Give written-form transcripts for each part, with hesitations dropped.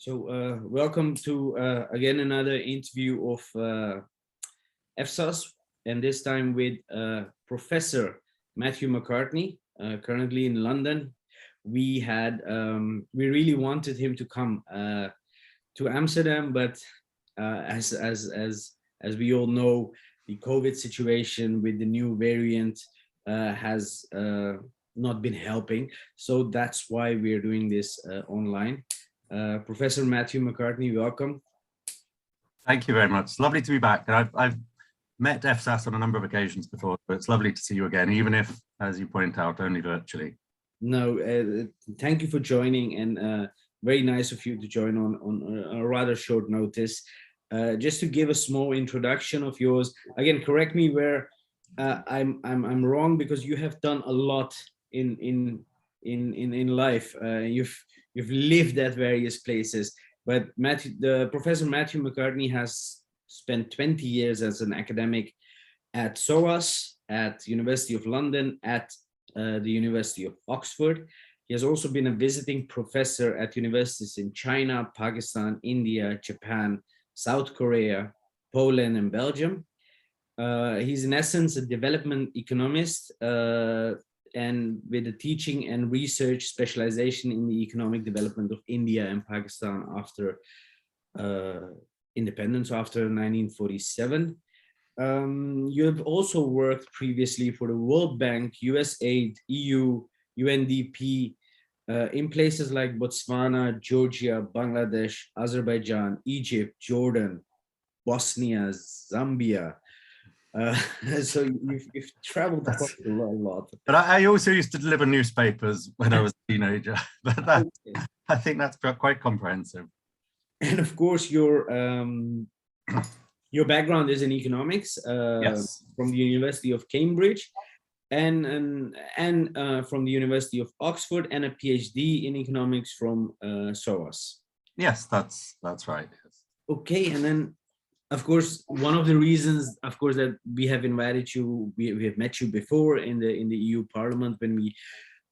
Welcome to again another interview of EFSAS, and this time with Professor Matthew McCartney, currently in London. We really wanted him to come to Amsterdam, but as we all know, the COVID situation with the new variant has not been helping. So that's why we're doing this online. Professor Matthew McCartney, welcome. Thank you very much. It's lovely to be back. I've met EFSAS on a number of occasions before, but it's lovely to see you again, even if, as you point out, only virtually. No, thank you for joining, and very nice of you to join on a rather short notice. Just to give a small introduction of yours, again, correct me where I'm wrong, because you have done a lot in life. You've lived at various places, but Professor Matthew McCartney has spent 20 years as an academic at SOAS, at University of London, at the University of Oxford. He has also been a visiting professor at universities in China, Pakistan, India, Japan, South Korea, Poland, and Belgium. He's in essence a development economist, and with a teaching and research specialization in the economic development of India and Pakistan after independence, after 1947. You have also worked previously for the World Bank, USAID, EU, UNDP, in places like Botswana, Georgia, Bangladesh, Azerbaijan, Egypt, Jordan, Bosnia, Zambia. So you've traveled quite a lot. But I also used to deliver newspapers when I was a teenager, but I think that's quite comprehensive. And of course, your background is in economics, yes, from the University of Cambridge, and from the University of Oxford, and a PhD in economics from SOAS. Yes, that's right. Yes. Okay, and then, of course, one of the reasons, of course, that we have invited you, we have met you before in the EU Parliament when we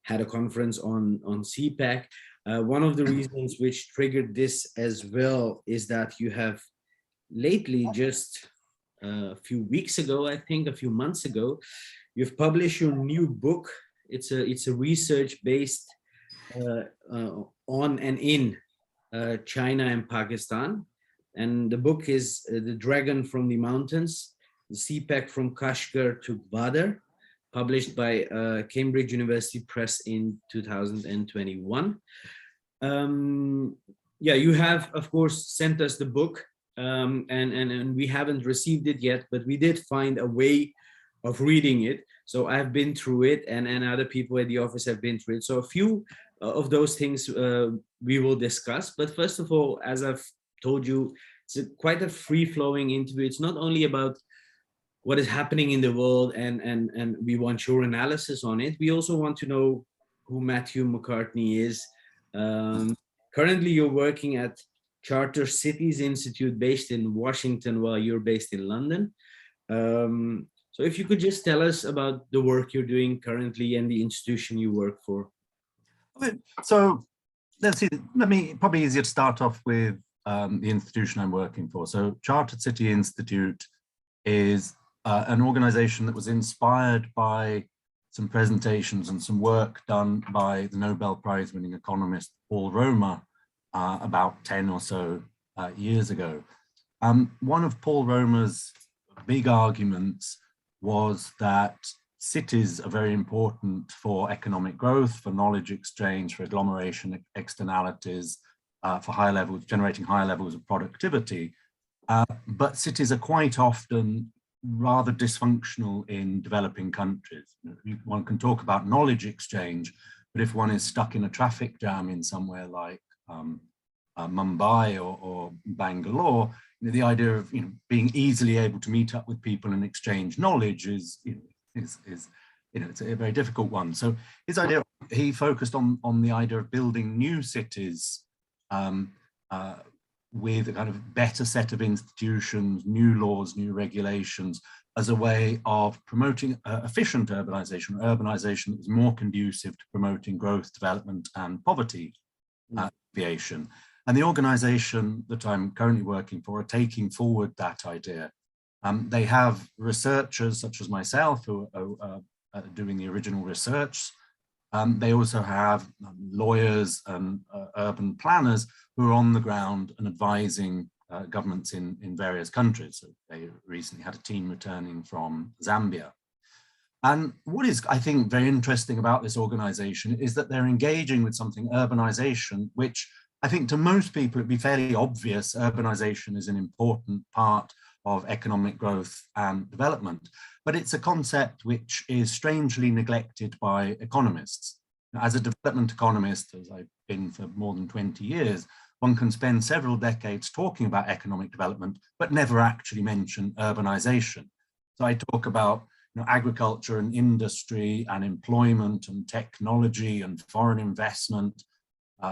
had a conference on CPEC. One of the reasons which triggered this as well is that you have lately, just a few weeks ago, I think a few months ago, you've published your new book. It's a research based on and in China and Pakistan. And the book is The Dragon from the Mountains, the CPEC from Kashgar to Gwadar, published by Cambridge University Press in 2021. Yeah, you have, of course, sent us the book, and we haven't received it yet, but we did find a way of reading it. So I've been through it, and other people at the office have been through it. So a few of those things we will discuss. But first of all, as I've told you, it's quite a free-flowing interview. It's not only about what is happening in the world, and we want your analysis on it. We also want to know who Matthew McCartney is. Currently, you're working at Charter Cities Institute based in Washington, while you're based in London. So if you could just tell us about the work you're doing currently and the institution you work for. So let's see, probably easier to start off with the institution I'm working for. So Chartered City Institute is an organization that was inspired by some presentations and some work done by the Nobel Prize winning economist Paul Romer about 10 or so years ago. One of Paul Romer's big arguments was that cities are very important for economic growth, for knowledge exchange, for agglomeration externalities, for generating higher levels of productivity. But cities are quite often rather dysfunctional in developing countries. One can talk about knowledge exchange, but if one is stuck in a traffic jam in somewhere like Mumbai or Bangalore, the idea of being easily able to meet up with people and exchange knowledge is it's a very difficult one. So his idea, he focused on the idea of building new cities with a kind of better set of institutions, new laws, new regulations, as a way of promoting efficient urbanization that was more conducive to promoting growth, development, and poverty alleviation. And the organization that I'm currently working for are taking forward that idea. They have researchers such as myself who are doing the original research. They also have lawyers and urban planners who are on the ground and advising governments in various countries. So they recently had a team returning from Zambia. And what is, I think, very interesting about this organization is that they're engaging with something, urbanization, which I think to most people it'd be fairly obvious urbanization is an important part of economic growth and development. But it's a concept which is strangely neglected by economists. As a development economist, as I've been for more than 20 years, one can spend several decades talking about economic development, but never actually mention urbanization. So I talk about agriculture and industry and employment and technology and foreign investment,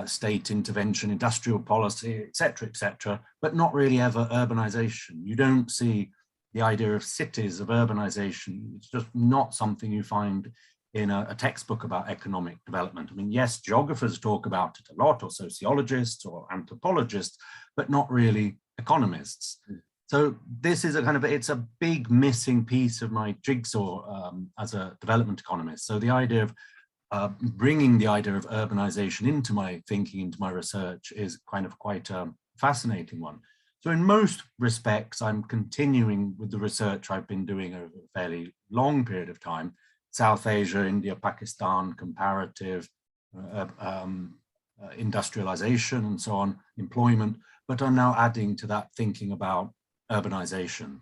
state intervention, industrial policy, et cetera, but not really ever urbanization. You don't see the idea of cities, of urbanization. It's just not something you find in a textbook about economic development. I mean, yes, geographers talk about it a lot, or sociologists or anthropologists, but not really economists. So this is a kind of, it's a big missing piece of my jigsaw as a development economist. So the idea of bringing the idea of urbanization into my thinking, into my research is kind of quite a fascinating one. So in most respects, I'm continuing with the research I've been doing over a fairly long period of time, South Asia, India, Pakistan, comparative, industrialization and so on, employment, but I'm now adding to that thinking about urbanization.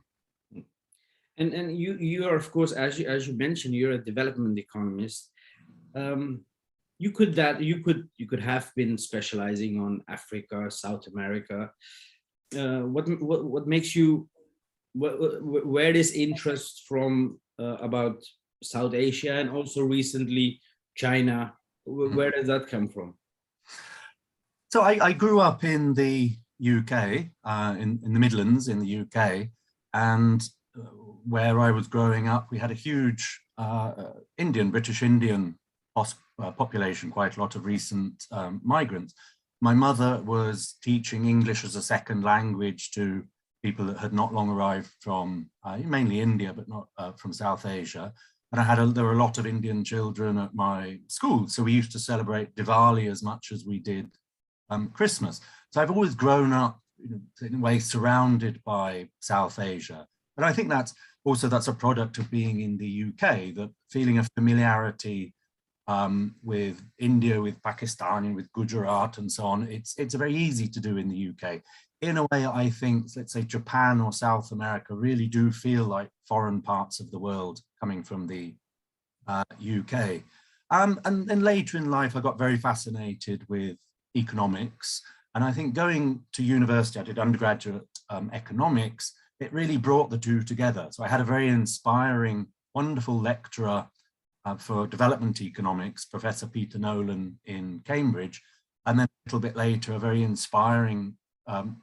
And you are, of course, as you mentioned, you're a development economist. You could have been specializing on Africa, South America. What makes you, where this interest from about South Asia and also recently China, where does that come from? So I grew up in the UK, in the Midlands in the UK, and where I was growing up, we had a huge British Indian population, quite a lot of recent migrants. My mother was teaching English as a second language to people that had not long arrived from mainly India, but not from South Asia. And there were a lot of Indian children at my school. So we used to celebrate Diwali as much as we did Christmas. So I've always grown up in a way surrounded by South Asia. But I think that's a product of being in the UK, the feeling of familiarity with India, with Pakistan, with Gujarat and so on. It's very easy to do in the UK. In a way, I think, let's say Japan or South America really do feel like foreign parts of the world coming from the UK. And then later in life, I got very fascinated with economics. And I think going to university, I did undergraduate economics, it really brought the two together. So I had a very inspiring, wonderful lecturer for development economics, Professor Peter Nolan in Cambridge. And then a little bit later, a very inspiring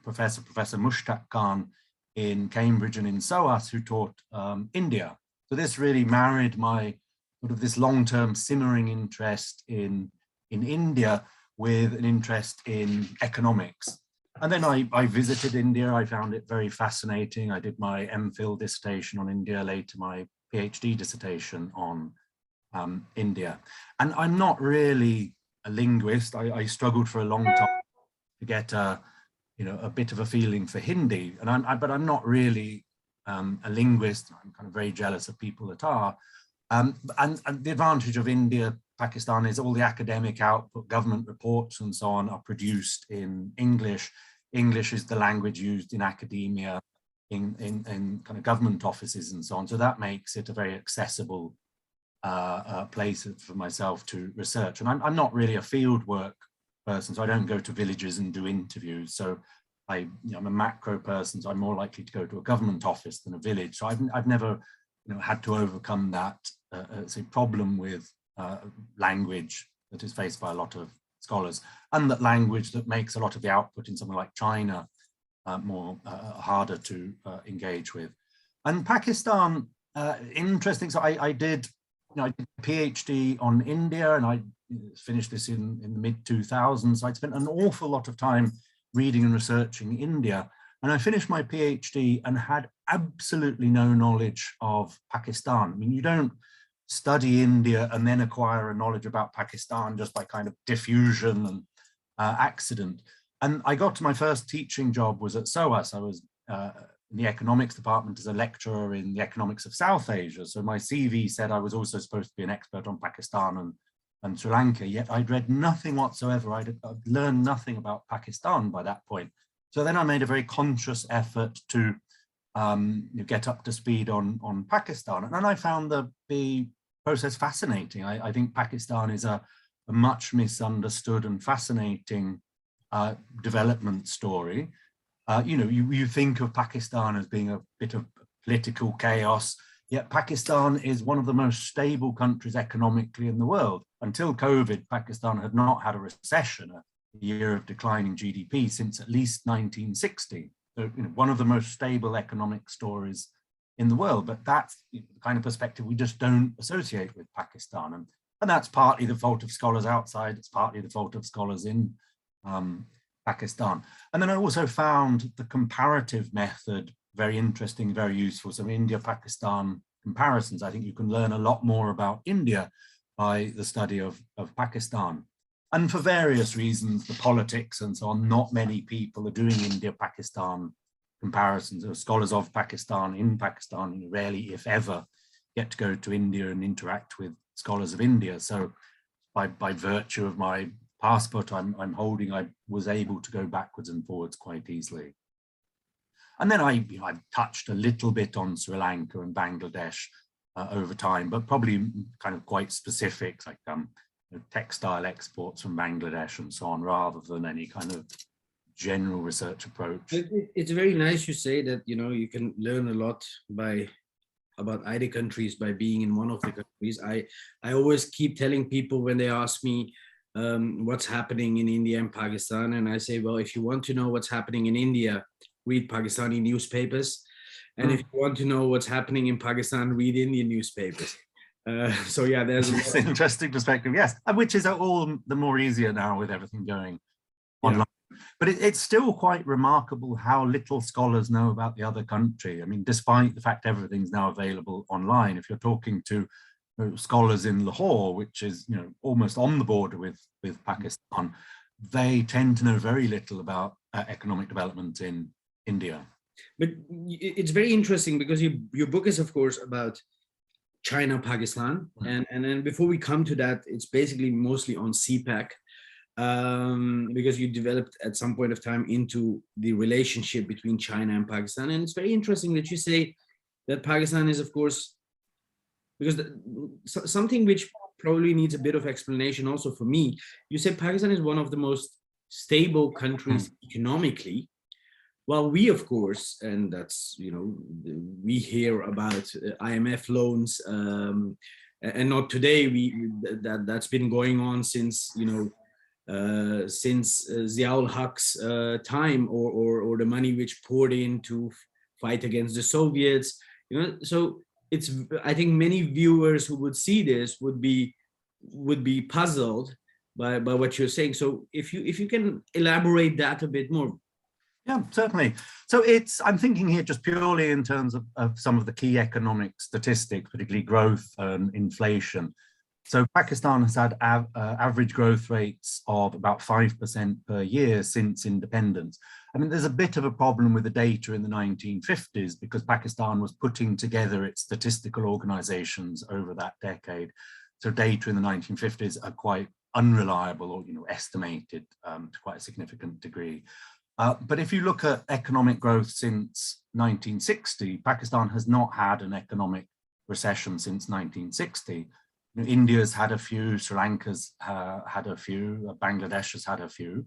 Professor Mushtaq Khan in Cambridge and in SOAS, who taught India. So this really married my sort of this long-term simmering interest in India with an interest in economics. And then I visited India. I found it very fascinating. I did my MPhil dissertation on India, later my PhD dissertation on India. And I'm not really a linguist. I struggled for a long time to get a bit of a feeling for Hindi, but I'm not really a linguist. I'm kind of very jealous of people that are. And the advantage of India, Pakistan is all the academic output, government reports and so on are produced in English. English is the language used in academia, in kind of government offices and so on. So that makes it a very accessible place for myself to research. And I'm not really a field work person, so I don't go to villages and do interviews. So I'm a macro person, so I'm more likely to go to a government office than a village. So I've never had to overcome that say problem with language that is faced by a lot of scholars, and that language that makes a lot of the output in somewhere like China more harder to engage with. And Pakistan, interesting. So I did a PhD on India, and I finished this in the mid 2000s. So I'd spent an awful lot of time reading and researching India. And I finished my PhD and had absolutely no knowledge of Pakistan. I mean, you don't study India and then acquire a knowledge about Pakistan just by kind of diffusion and accident. And I got to my first teaching job was at SOAS. I was in the economics department as a lecturer in the economics of South Asia. So my CV said I was also supposed to be an expert on Pakistan and Sri Lanka, yet I'd read nothing whatsoever. I'd learned nothing about Pakistan by that point. So then I made a very conscious effort to get up to speed on Pakistan. And I found the process fascinating. I think Pakistan is a much misunderstood and fascinating development story. You think of Pakistan as being a bit of political chaos, yet Pakistan is one of the most stable countries economically in the world. Until COVID, Pakistan had not had a recession, a year of declining GDP since at least 1960. So, one of the most stable economic stories in the world. But that's the kind of perspective we just don't associate with Pakistan. And that's partly the fault of scholars outside, it's partly the fault of scholars in Pakistan. And then I also found the comparative method very interesting, very useful. So India-Pakistan comparisons, I think you can learn a lot more about India by the study of Pakistan. And for various reasons, the politics and so on, not many people are doing India-Pakistan comparisons, or scholars of Pakistan in Pakistan rarely, if ever, get to go to India and interact with scholars of India. So by virtue of my passport I'm holding, I was able to go backwards and forwards quite easily. And then I've touched a little bit on Sri Lanka and Bangladesh over time, but probably kind of quite specifics, like textile exports from Bangladesh and so on, rather than any kind of general research approach. It's very nice you say that, you can learn a lot about either countries by being in one of the countries. I always keep telling people when they ask me what's happening in India and Pakistan, and I say, well, if you want to know what's happening in India, read Pakistani newspapers, and if you want to know what's happening in Pakistan, read Indian newspapers. So yeah, there's an interesting perspective, yes, which is all the more easier now with everything going online. But it's still quite remarkable how little scholars know about the other country. I mean, despite the fact everything's now available online, if you're talking to scholars in Lahore, which is almost on the border with Pakistan, they tend to know very little about economic development in India. But it's very interesting because your book is, of course, about China, Pakistan, and then before we come to that, it's basically mostly on CPEC, because you developed at some point of time into the relationship between China and Pakistan. And it's very interesting that you say that Pakistan is, of course, because something which probably needs a bit of explanation also for me, you said Pakistan is one of the most stable countries economically, while we, of course, and that's, we hear about IMF loans, and not today, that's been going on since, since Ziaul Haq's time, or the money which poured in to fight against the Soviets, so I think many viewers who would see this would be puzzled by what you're saying. So if you can elaborate that a bit more. Yeah, certainly. So I'm thinking here just purely in terms of some of the key economic statistics, particularly growth and inflation. So Pakistan has had average growth rates of about 5% per year since independence. I mean, there's a bit of a problem with the data in the 1950s because Pakistan was putting together its statistical organizations over that decade. So data in the 1950s are quite unreliable, or estimated to quite a significant degree. But if you look at economic growth since 1960, Pakistan has not had an economic recession since 1960. India's had a few, Sri Lanka's had a few, Bangladesh has had a few.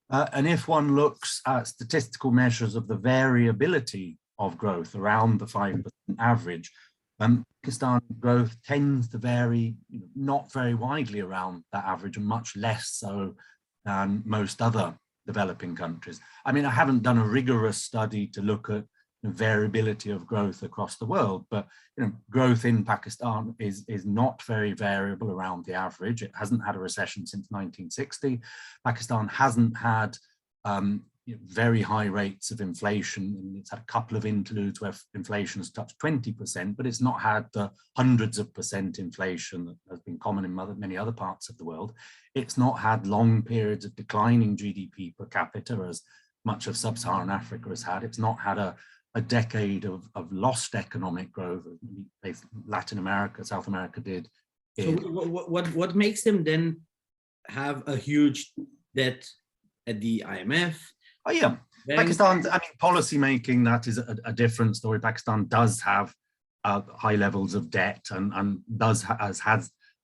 And if one looks at statistical measures of the variability of growth around the 5% average, Pakistan growth tends to vary not very widely around that average, and much less so than most other developing countries. I mean, I haven't done a rigorous study to look at variability of growth across the world, but growth in Pakistan is not very variable around the average. It hasn't had a recession since 1960. Pakistan hasn't had very high rates of inflation, and it's had a couple of interludes where inflation has touched 20%, but it's not had the hundreds of percent inflation that has been common in many other parts of the world. It's not had long periods of declining GDP per capita as much of sub-Saharan Africa has had. It's not had a decade of lost economic growth. Latin America, South America did. So what makes them then have a huge debt at the IMF? Oh yeah, Pakistan, I mean, policy making, that is a different story. Pakistan does have high levels of debt and has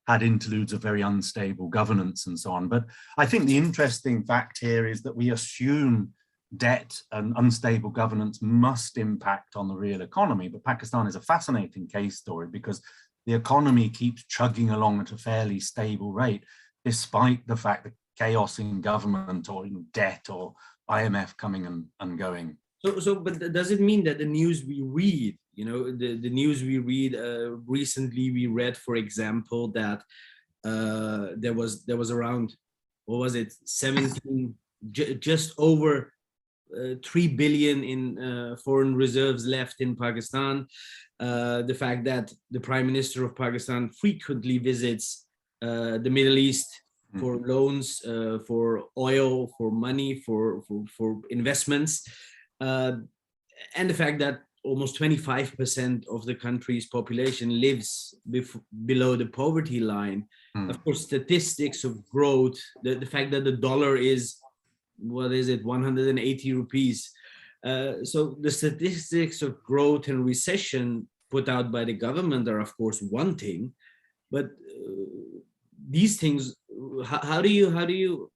had interludes of very unstable governance and so on. But I think the interesting fact here is that we assume debt and unstable governance must impact on the real economy. But Pakistan is a fascinating case story because the economy keeps chugging along at a fairly stable rate, despite the fact that chaos in government or in debt or IMF coming and going. But does it mean that the news we read, the news we read, recently we read, for example, that there was around, what was it, 17, just over 3 billion in foreign reserves left in Pakistan. The fact that the Prime Minister of Pakistan frequently visits the Middle East for loans, for oil, for money, for investments, and the fact that almost 25% of the country's population lives below the poverty line. Of course, statistics of growth, the fact that the dollar is, what is it, 180 rupees. So the statistics of growth and recession put out by the government are, of course, one thing, but these things, how do you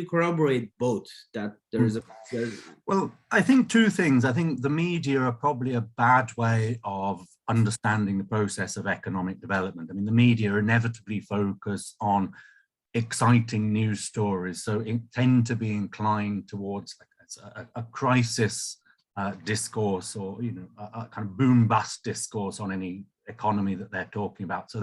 corroborate both that there is Well, I think two things. I think the media are probably a bad way of understanding the process of economic development. I mean, the media inevitably focus on exciting news stories, so it tend to be inclined towards a crisis discourse, or a kind of boom bust discourse on any economy that they're talking about. So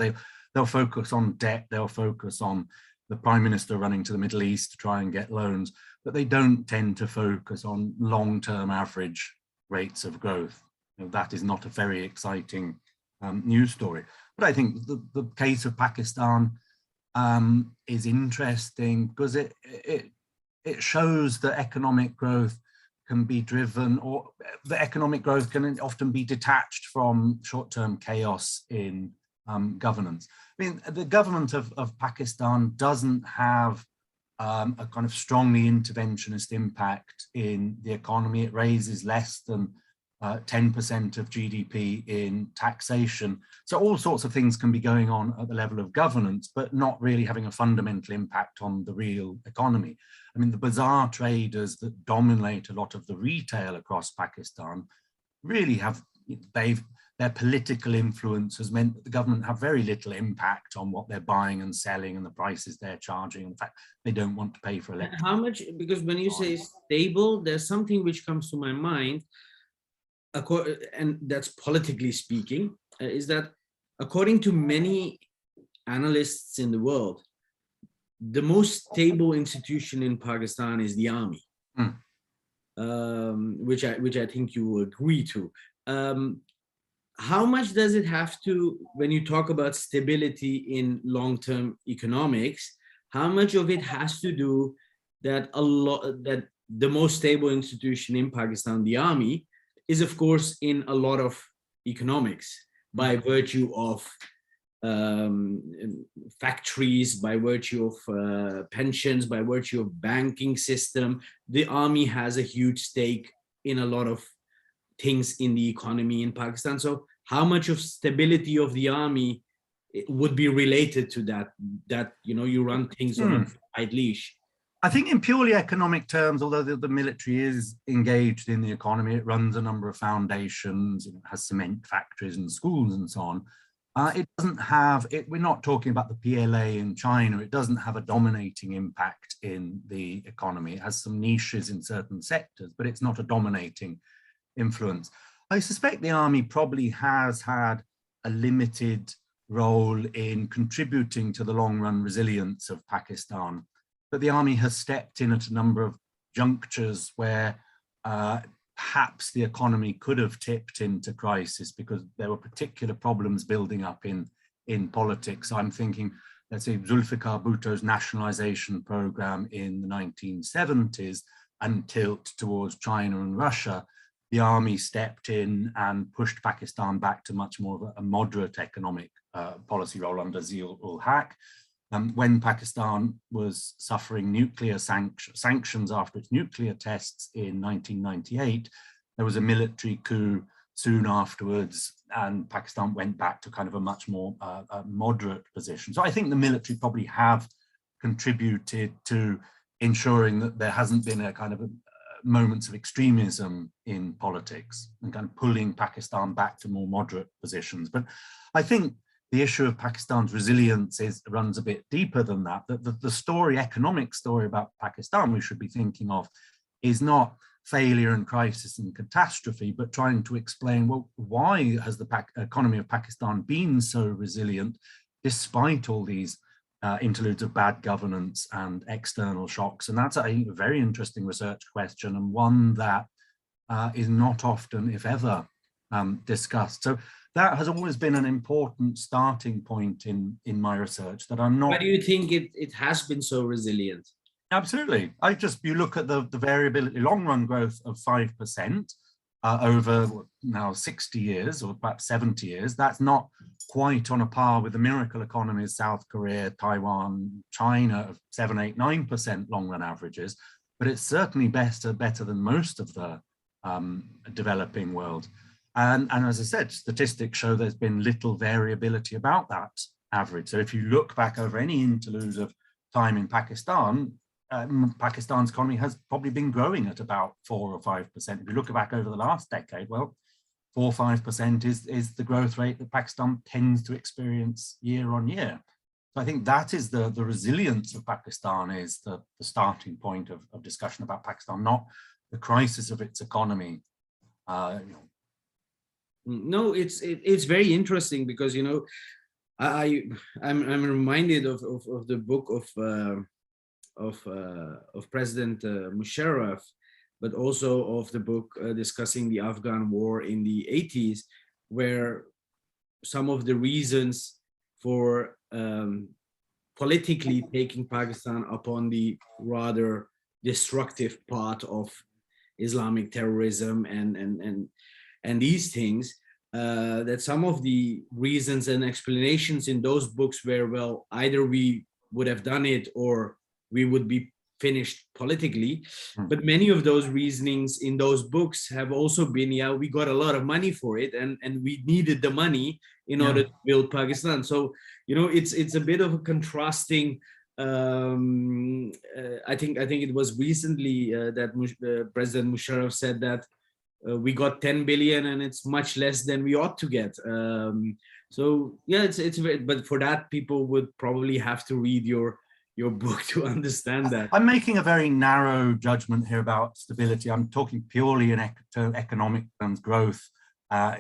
they'll focus on debt, they'll focus on the Prime Minister running to the Middle East to try and get loans, but they don't tend to focus on long-term average rates of growth. That is not a very exciting news story. But I think the case of Pakistan is interesting because it shows that economic growth can be driven, or the economic growth can often be detached from short-term chaos in governance. I mean, the government of Pakistan doesn't have a kind of strongly interventionist impact in the economy. It raises less than 10% of GDP in taxation. So all sorts of things can be going on at the level of governance, but not really having a fundamental impact on the real economy. I mean, the bazaar traders that dominate a lot of the retail across Pakistan really have, their political influence has meant that the government have very little impact on what they're buying and selling and the prices they're charging. In fact, they don't want to pay for electricity. How much, because when you say stable, there's something which comes to my mind, and that's politically speaking, is that according to many analysts in the world, the most stable institution in Pakistan is the army, which I think you agree to. How much does it have to, when you talk about stability in long-term economics, how much of it has to do that that the most stable institution in Pakistan, the army, is of course in a lot of economics by virtue of factories, by virtue of pensions, by virtue of banking system. The army has a huge stake in a lot of things in the economy in Pakistan. So how much of stability of the army would be related to that you run things on a tight leash? I think in purely economic terms, although the military is engaged in the economy, it runs a number of foundations, it has cement factories and schools and so on. It doesn't have, we're not talking about the PLA in China, it doesn't have a dominating impact in the economy. It has some niches in certain sectors, but it's not a dominating influence. I suspect the army probably has had a limited role in contributing to the long-run resilience of Pakistan, but the army has stepped in at a number of junctures where perhaps the economy could have tipped into crisis because there were particular problems building up in politics. I'm thinking, let's say, Zulfikar Bhutto's nationalization program in the 1970s and tilt towards China and Russia. The army stepped in and pushed Pakistan back to much more of a moderate economic policy role under Zia-ul-Haq. When Pakistan was suffering nuclear sanctions after its nuclear tests in 1998, there was a military coup soon afterwards, and Pakistan went back to kind of a much more moderate position. So I think the military probably have contributed to ensuring that there hasn't been a kind of moments of extremism in politics and kind of pulling Pakistan back to more moderate positions. But I think the issue of Pakistan's resilience runs a bit deeper than that. The economic story about Pakistan we should be thinking of is not failure and crisis and catastrophe, but trying to explain, well, why has the economy of Pakistan been so resilient despite all these interludes of bad governance and external shocks? And that's, I think, a very interesting research question, and one that is not often, if ever, discussed. So that has always been an important starting point in my research, that I'm not... Why do you think it has been so resilient? Absolutely. You look at the variability, long run growth of 5% over now 60 years or perhaps 70 years. That's not quite on a par with the miracle economies, South Korea, Taiwan, China, of 7, 8, 9% long run averages, but it's certainly better than most of the developing world. And as I said, statistics show there's been little variability about that average. So if you look back over any interlude of time in Pakistan, Pakistan's economy has probably been growing at about 4 or 5%. If you look back over the last decade, well, 4 or 5% is the growth rate that Pakistan tends to experience year on year. So I think that is the resilience of Pakistan, is the starting point of discussion about Pakistan, not the crisis of its economy. No, it's very interesting because, you know, I'm reminded of the book of President Musharraf, but also of the book discussing the Afghan war in the 80s, where some of the reasons for politically taking Pakistan upon the rather destructive part of Islamic terrorism and these things, that some of the reasons and explanations in those books were, well, either we would have done it or we would be finished politically. But many of those reasonings in those books have also been, yeah, we got a lot of money for it and we needed the money in order to build Pakistan. So, you know, it's a bit of a contrasting, I think it was recently that President Musharraf said that we got 10 billion and it's much less than we ought to get. So yeah, it's very, but for that people would probably have to read your book to understand that. I'm making a very narrow judgment here about stability. I'm talking purely in economic terms, growth,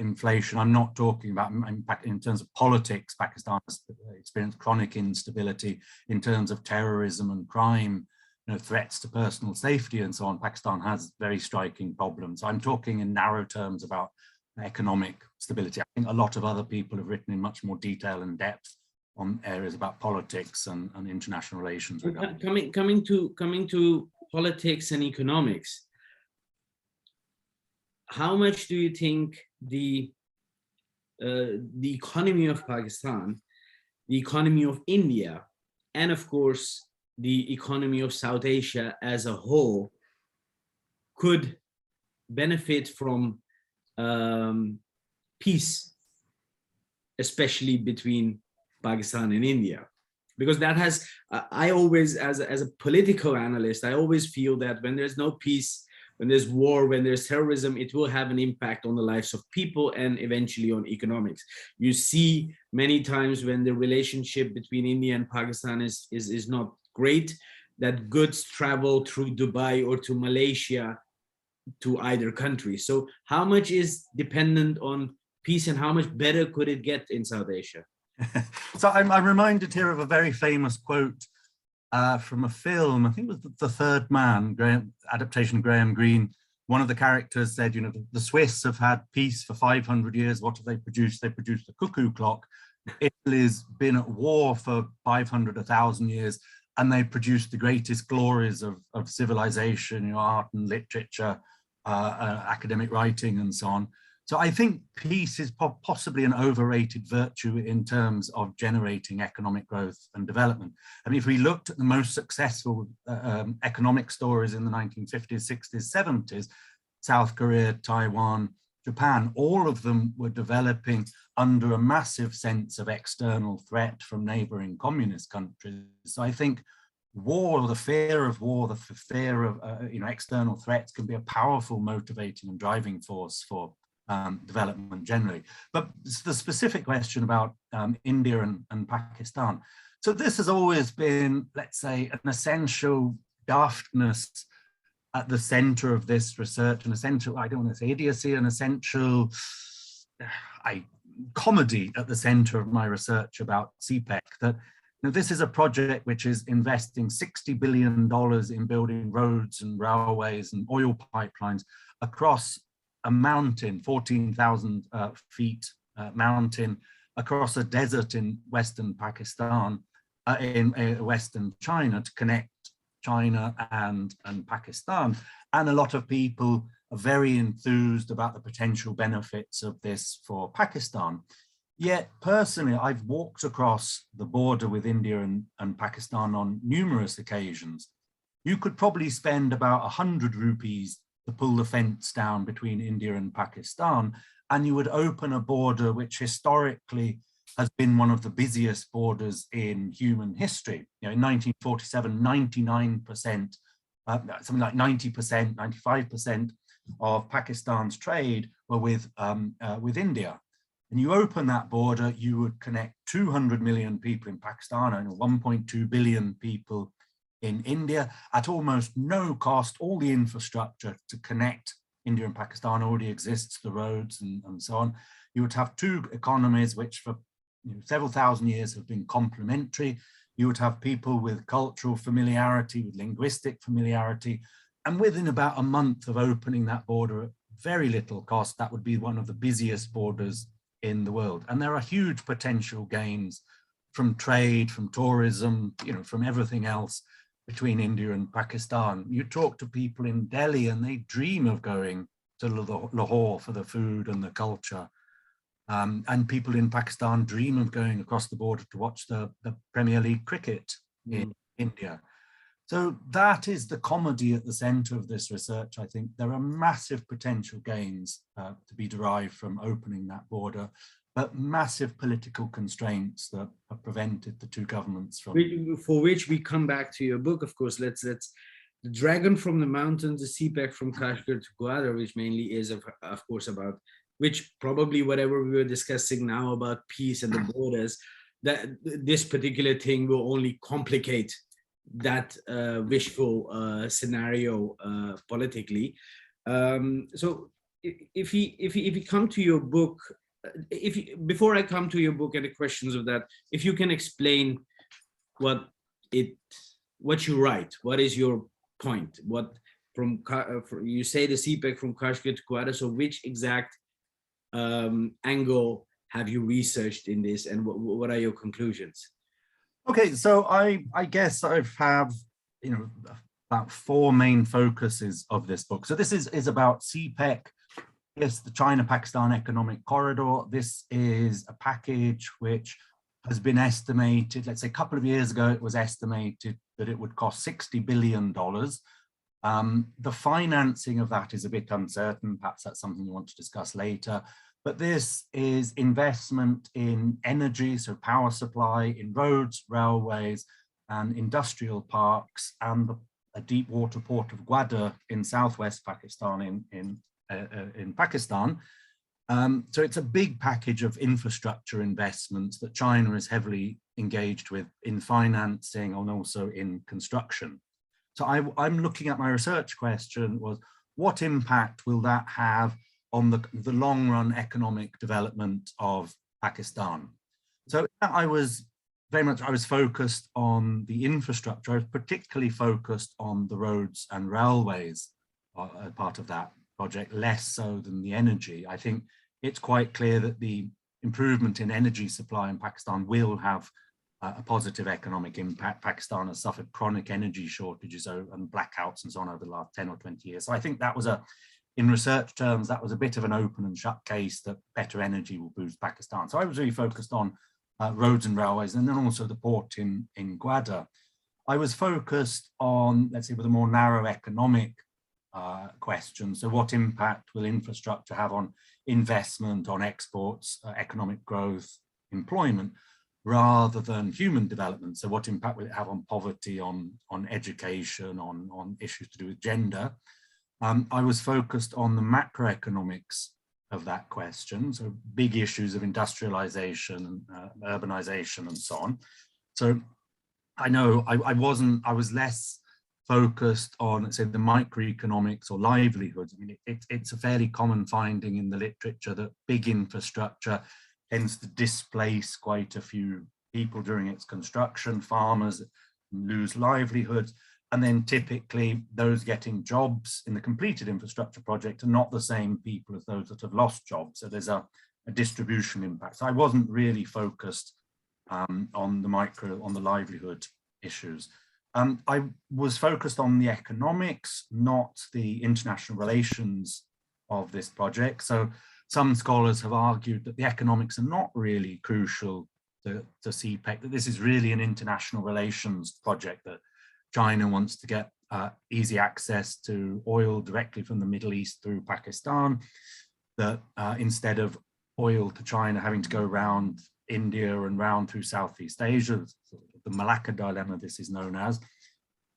inflation. I'm not talking about impact in terms of politics. Pakistan has experienced chronic instability in terms of terrorism and crime, you know, threats to personal safety and so on. Pakistan has very striking problems. I'm talking in narrow terms about economic stability. I think a lot of other people have written in much more detail and depth on areas about politics and international relations. Coming to politics and economics, how much do you think the economy of Pakistan, the economy of India, and of course the economy of South Asia as a whole could benefit from peace, especially between Pakistan and India? Because that has, I always, as a political analyst, I always feel that when there's no peace, when there's war, when there's terrorism, it will have an impact on the lives of people and eventually on economics. You see many times when the relationship between India and Pakistan is not great, that goods travel through Dubai or to Malaysia to either country. So how much is dependent on peace and how much better could it get in South Asia? So I'm reminded here of a very famous quote from a film, I think it was The Third Man, adaptation of Graham Greene. One of the characters said, you know, the Swiss have had peace for 500 years. What have they produced? They produced a cuckoo clock. Italy's been at war for 500, 1,000 years, and they produced the greatest glories of civilization, you know, art and literature, academic writing, and so on. So I think peace is possibly an overrated virtue in terms of generating economic growth and development. I mean, if we looked at the most successful economic stories in the 1950s, 60s, 70s, South Korea, Taiwan, Japan, all of them were developing under a massive sense of external threat from neighboring communist countries. So I think war, the fear of war, the fear of you know, external threats can be a powerful motivating and driving force for development generally. But the specific question about India and Pakistan. So this has always been, let's say, an essential daftness at the center of this research, an essential, I don't want to say idiocy, an essential comedy at the center of my research about CPEC, that you know, this is a project which is investing $60 billion in building roads and railways and oil pipelines across a mountain, 14,000 feet mountain, across a desert in Western Pakistan, in Western China, to connect China and Pakistan. And a lot of people are very enthused about the potential benefits of this for Pakistan. Yet personally, I've walked across the border with India and Pakistan on numerous occasions. You could probably spend about 100 rupees to pull the fence down between India and Pakistan, and you would open a border which historically has been one of the busiest borders in human history. You know, in 1947, 99%, something like 90%, 95% of Pakistan's trade were with India. And you open that border, you would connect 200 million people in Pakistan and 1.2 billion people in India at almost no cost. All the infrastructure to connect India and Pakistan already exists, the roads and so on. You would have two economies which for several thousand years have been complementary. You would have people with cultural familiarity, with linguistic familiarity, and within about a month of opening that border at very little cost, that would be one of the busiest borders in the world. And there are huge potential gains from trade, from tourism, you know, from everything else between India and Pakistan. You talk to people in Delhi and they dream of going to Lahore for the food and the culture. And people in Pakistan dream of going across the border to watch the Premier League cricket in India. So that is the comedy at the center of this research. I think there are massive potential gains to be derived from opening that border, but massive political constraints that have prevented the two governments from. For which we come back to your book, of course. Let's the Dragon from the Mountains, the CPEC from Kashgar to Gwadar, which mainly is of course about, which probably whatever we were discussing now about peace and the borders, that this particular thing will only complicate that wishful scenario politically. So if we come to your book, before I come to your book and the questions of that, if you can explain what you write, what is your point? What you say the CPEC from Kashgar to Gwadar, so which exact angle have you researched in this, and what are your conclusions? Okay, so I guess I have, you know, about four main focuses of this book. So this is about CPEC. Yes, the China-Pakistan Economic Corridor. This is a package which has been estimated, let's say a couple of years ago, it was estimated that it would cost $60 billion. The financing of that is a bit uncertain. Perhaps that's something we want to discuss later. But this is investment in energy, so power supply, in roads, railways, and industrial parks, and a deep water port of Gwadar in southwest Pakistan, in Pakistan. So it's a big package of infrastructure investments that China is heavily engaged with in financing and also in construction. So I'm looking at my research question was, what impact will that have on the long run economic development of Pakistan? So I was very much, I was focused on the infrastructure. I was particularly focused on the roads and railways part of that project, less so than the energy. I think it's quite clear that the improvement in energy supply in Pakistan will have a positive economic impact. Pakistan has suffered chronic energy shortages and blackouts and so on over the last 10 or 20 years. So I think that was in research terms, that was a bit of an open and shut case that better energy will boost Pakistan. So I was really focused on roads and railways, and then also the port in Gwadar. I was focused on, let's say, with a more narrow economic question. So what impact will infrastructure have on investment, on exports, economic growth, employment, rather than human development? So what impact will it have on poverty, on education, on issues to do with gender? I was focused on the macroeconomics of that question, so big issues of industrialization, urbanization, and so on. So I know I was less focused on, let's say, the microeconomics or livelihoods. I mean, it's a fairly common finding in the literature that big infrastructure tends to displace quite a few people during its construction. Farmers lose livelihoods, and then typically those getting jobs in the completed infrastructure project are not the same people as those that have lost jobs. So there's a distribution impact. So I wasn't really focused on the livelihood issues. I was focused on the economics, not the international relations of this project. So some scholars have argued that the economics are not really crucial to CPEC, that this is really an international relations project, that China wants to get easy access to oil directly from the Middle East through Pakistan, that instead of oil to China having to go around India and round through Southeast Asia, the Malacca dilemma this is known as,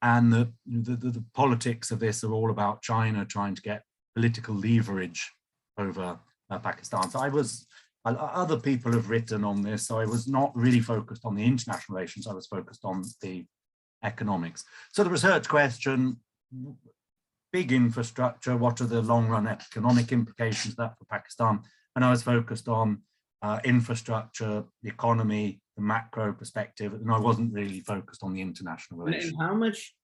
and the politics of this are all about China trying to get political leverage over Pakistan. So other people have written on this, so I was not really focused on the international relations, I was focused on the economics. So the research question, big infrastructure, what are the long run economic implications of that for Pakistan? And I was focused on infrastructure, the economy, the macro perspective, and I wasn't really focused on the international relations. And how much,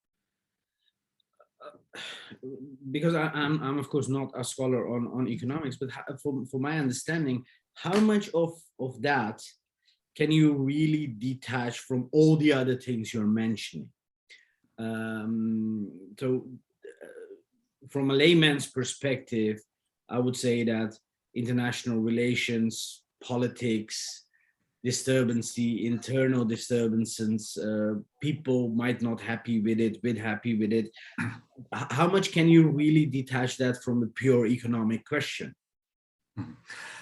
because I'm of course not a scholar on economics, but for my understanding, how much of that can you really detach from all the other things you're mentioning? From a layman's perspective, I would say that international relations, politics, internal disturbances, people might not happy with it, How much can you really detach that from the pure economic question?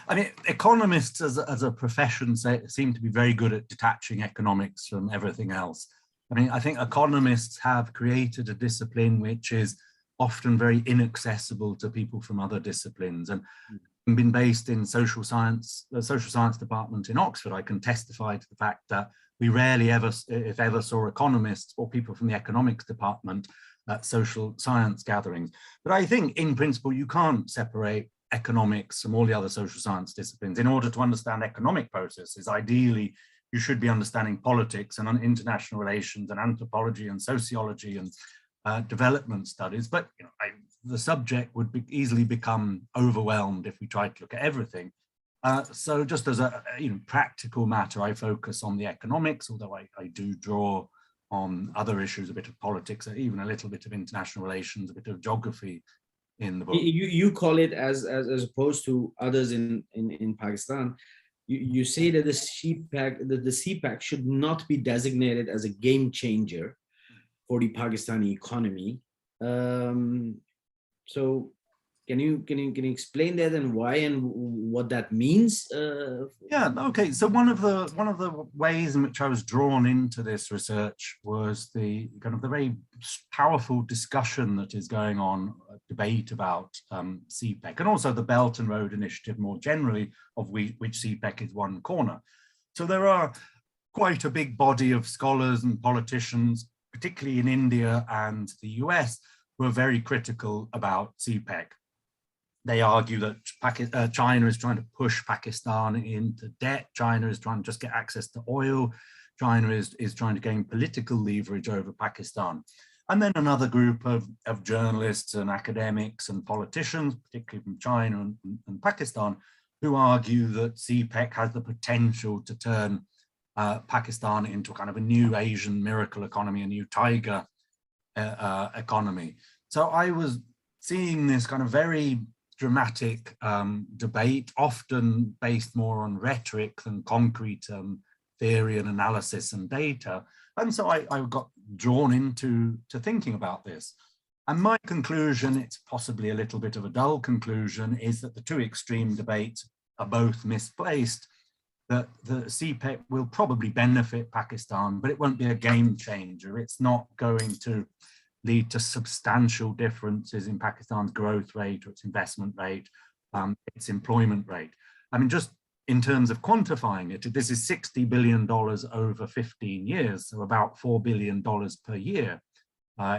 I mean, economists as a profession seem to be very good at detaching economics from everything else. I mean, I think economists have created a discipline which is often very inaccessible to people from other disciplines. And been based in social science, the social science department in Oxford, I can testify to the fact that we rarely ever, if ever, saw economists or people from the economics department at social science gatherings. But I think in principle, you can't separate economics from all the other social science disciplines. In order to understand economic processes, ideally, you should be understanding politics and international relations and anthropology and sociology and development studies. But the subject would easily become overwhelmed if we tried to look at everything. So just as a practical matter, I focus on the economics, although I do draw on other issues, a bit of politics, even a little bit of international relations, a bit of geography in the book. You call it, as opposed to others in Pakistan, you say that the CPEC should not be designated as a game changer for the Pakistani economy. So can you explain that and why and what that means? Yeah, okay. So one of the ways in which I was drawn into this research was the very powerful discussion that is going on, debate about CPEC, and also the Belt and Road Initiative more generally, of which CPEC is one corner. So there are quite a big body of scholars and politicians, particularly in India and the US, who are very critical about CPEC. They argue that China is trying to push Pakistan into debt. China is trying to just get access to oil. China is trying to gain political leverage over Pakistan. And then another group of journalists and academics and politicians, particularly from China and Pakistan, who argue that CPEC has the potential to turn Pakistan into kind of a new Asian miracle economy, a new tiger economy. So I was seeing this kind of very dramatic debate, often based more on rhetoric than concrete theory and analysis and data. And so I got drawn into thinking about this. And my conclusion, it's possibly a little bit of a dull conclusion, is that the two extreme debates are both misplaced, that the CPEC will probably benefit Pakistan, but it won't be a game changer. It's not going to lead to substantial differences in Pakistan's growth rate or its investment rate, its employment rate. I mean, just in terms of quantifying it, this is $60 billion over 15 years, so about $4 billion per year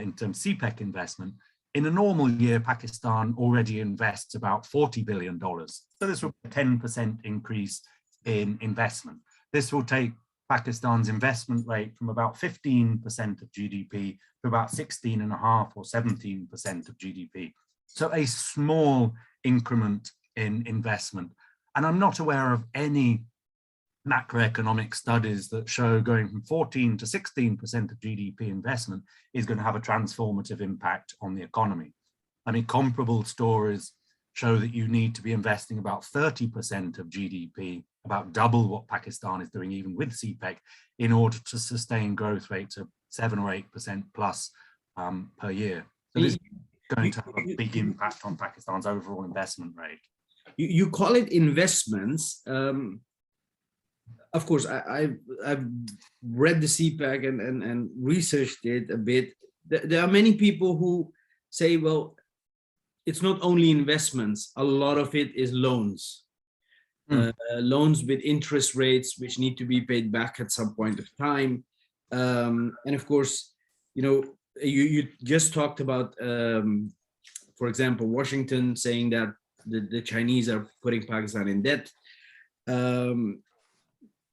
in terms of CPEC investment. In a normal year, Pakistan already invests about $40 billion. So this will be a 10% increase in investment. This will take Pakistan's investment rate from about 15% of GDP to about 16.5 or 17% of GDP. So a small increment in investment. And I'm not aware of any macroeconomic studies that show going from 14 to 16% of GDP investment is going to have a transformative impact on the economy. I mean, comparable stories show that you need to be investing about 30% of GDP, about double what Pakistan is doing even with CPEC, in order to sustain growth rates of 7 or 8% plus per year. So this is going to have a big impact on Pakistan's overall investment rate. You call it investments. Of course, I've read the CPEC and researched it a bit. There are many people who say, well, it's not only investments, a lot of it is loans. Loans with interest rates which need to be paid back at some point of time. And of course, you know, you just talked about, for example, Washington saying that the Chinese are putting Pakistan in debt.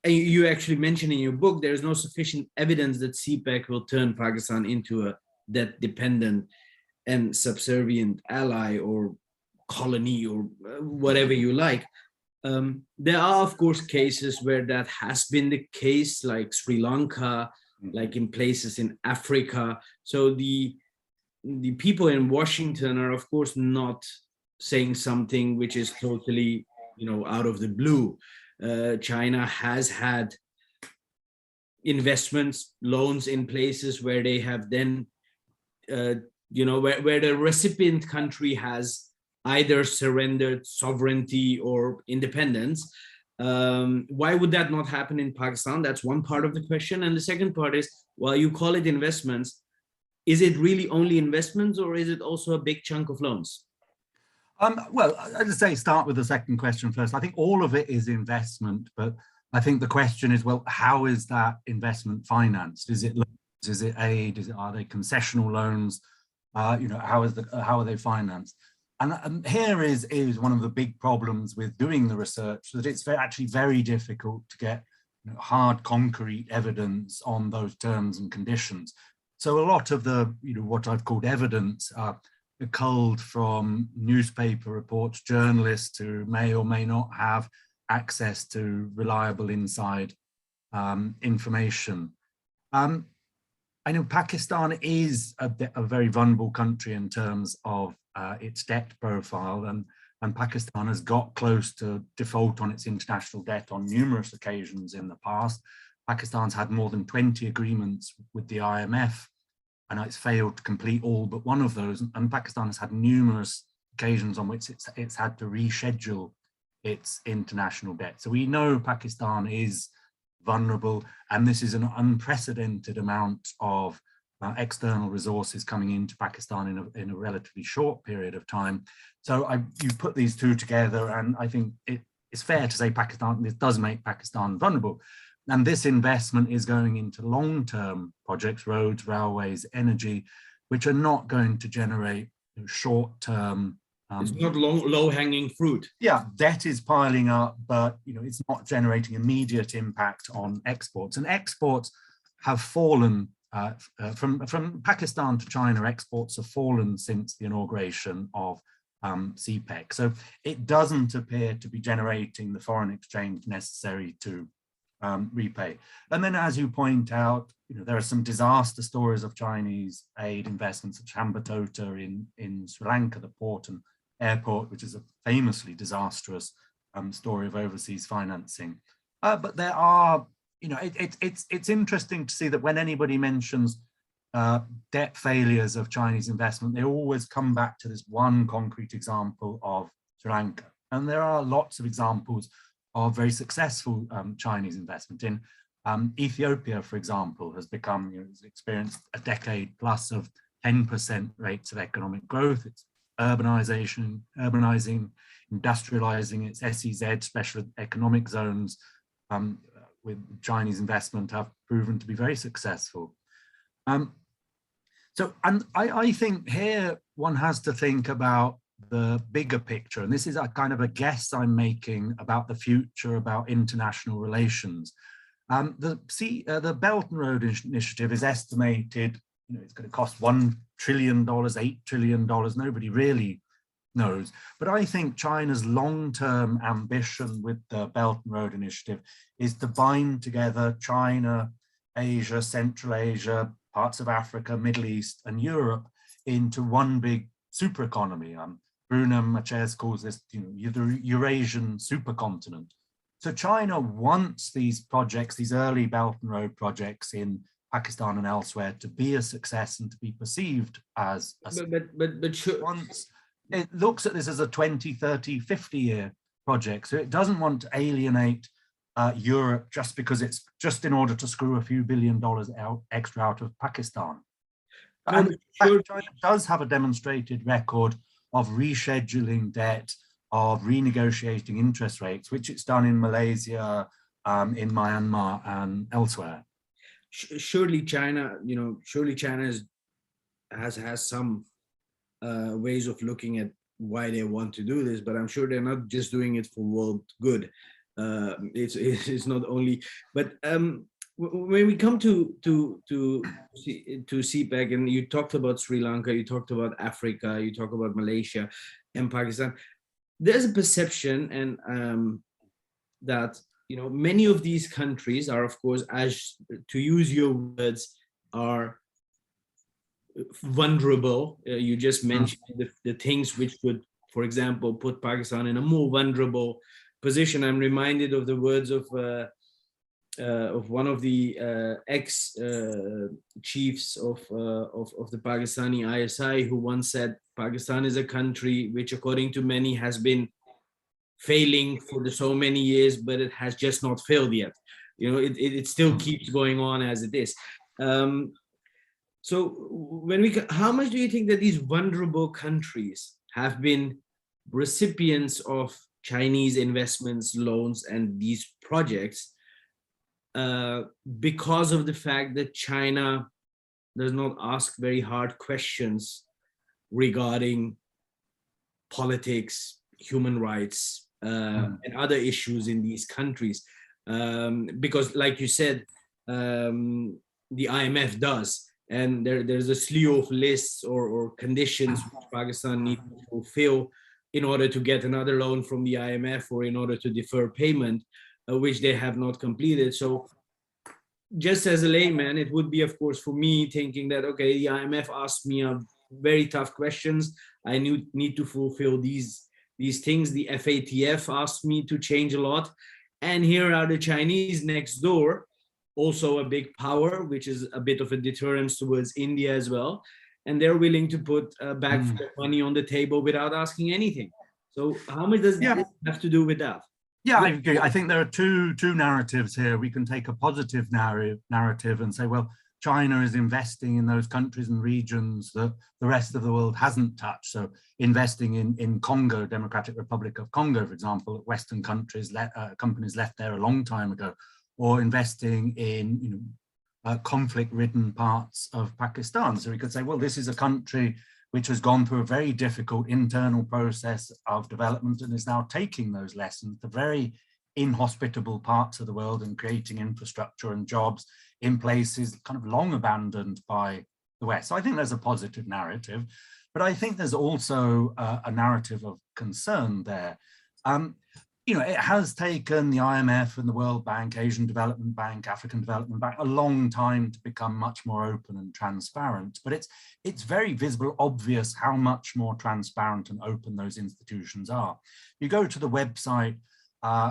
And you actually mentioned in your book, there is no sufficient evidence that CPEC will turn Pakistan into a debt-dependent and subservient ally or colony or whatever you like. There are, of course, cases where that has been the case, like Sri Lanka, like in places in Africa. So the people in Washington are, of course, not saying something which is totally, you know, out of the blue. China has had investments, loans in places where they have then, you know, where the recipient country has either surrendered sovereignty or independence. Why would that not happen in Pakistan? That's one part of the question. And the second part is, while you call it investments, is it really only investments, or is it also a big chunk of loans? Well, as I say, start with the second question first. I think all of it is investment, but I think the question is, well, how is that investment financed? Is it loans? Is it aid? Are they concessional loans? You know, how are they financed? And here is one of the big problems with doing the research, that it's actually very difficult to get, you know, hard concrete evidence on those terms and conditions. So a lot of the, you know, what I've called evidence culled from newspaper reports, journalists who may or may not have access to reliable inside information. I know Pakistan is a very vulnerable country in terms of its debt profile, and Pakistan has got close to default on its international debt on numerous occasions in the past. Pakistan's had more than 20 agreements with the IMF, and it's failed to complete all but one of those. And Pakistan has had numerous occasions on which it's had to reschedule its international debt. So we know Pakistan is vulnerable, and this is an unprecedented amount of external resources coming into Pakistan in a relatively short period of time. So you put these two together, and I think it's fair to say this does make Pakistan vulnerable. And this investment is going into long-term projects, roads, railways, energy, which are not going to generate short-term It's not low-hanging fruit. Yeah, debt is piling up, but it's not generating immediate impact on exports. And exports have fallen from Pakistan to China. Exports have fallen since the inauguration of CPEC. So it doesn't appear to be generating the foreign exchange necessary to repay. And then, as you point out, there are some disaster stories of Chinese aid investments, such as Hambantota in Sri Lanka, the port and airport, which is a famously disastrous story of overseas financing. But there are, it's interesting to see that when anybody mentions debt failures of Chinese investment, they always come back to this one concrete example of Sri Lanka. And there are lots of examples of very successful Chinese investment in Ethiopia, for example, has become, has experienced a decade plus of 10% rates of economic growth. It's urbanizing, industrializing its SEZ, special economic zones, with Chinese investment have proven to be very successful. So, and I think here one has to think about the bigger picture, and this is a kind of a guess I'm making about the future, about international relations. The Belt and Road Initiative is estimated, it's going to cost $1 trillion, $8 trillion, nobody really knows. But I think China's long-term ambition with the Belt and Road Initiative is to bind together China, Asia, Central Asia, parts of Africa, Middle East, and Europe into one big super economy. Bruno Maches calls this, the Eurasian supercontinent. So China wants these projects, these early Belt and Road projects in Pakistan and elsewhere, to be a success and to be perceived as a but sure. Once it looks at this as a 20, 30, 50-year project. So it doesn't want to alienate Europe just because it's just in order to screw a few $1 billion extra out of Pakistan. And sure. China does have a demonstrated record of rescheduling debt, of renegotiating interest rates, which it's done in Malaysia, in Myanmar, and elsewhere. Surely China, surely China has some ways of looking at why they want to do this, but I'm sure they're not just doing it for world good. It's not only, but when we come to CPEC, and you talked about Sri Lanka, you talked about Africa, you talk about Malaysia and Pakistan, there's a perception and that many of these countries are, of course, as to use your words, are vulnerable. You just mentioned the things which would, for example, put Pakistan in a more vulnerable position. I'm reminded of the words of one of the ex-chiefs of the Pakistani ISI, who once said Pakistan is a country which, according to many, has been failing for so many years, but it has just not failed yet. It still keeps going on as it is. So how much do you think that these vulnerable countries have been recipients of Chinese investments, loans, and these projects because of the fact that China does not ask very hard questions regarding politics, human rights, and other issues in these countries? Because, like you said, the IMF does, and there's a slew of lists or conditions which Pakistan needs to fulfill in order to get another loan from the IMF, or in order to defer payment, which they have not completed. So just as a layman, it would be, of course, for me thinking that, okay, the IMF asked me very tough questions. I need to fulfill these things. The FATF asked me to change a lot. And here are the Chinese next door, also a big power, which is a bit of a deterrence towards India as well. And they're willing to put back money on the table without asking anything. So how much does this have to do with that? Yeah, I agree. I think there are two narratives here. We can take a positive narrative and say, well, China is investing in those countries and regions that the rest of the world hasn't touched. So investing in Congo, Democratic Republic of Congo, for example, Western countries, companies left there a long time ago, or investing in conflict-ridden parts of Pakistan. So we could say, well, this is a country which has gone through a very difficult internal process of development and is now taking those lessons to very inhospitable parts of the world and creating infrastructure and jobs in places kind of long abandoned by the West. So I think there's a positive narrative, but I think there's also a narrative of concern there. You know, it has taken the IMF and the World Bank, Asian Development Bank, African Development Bank, a long time to become much more open and transparent, but it's very visible, obvious how much more transparent and open those institutions are. You go to the website,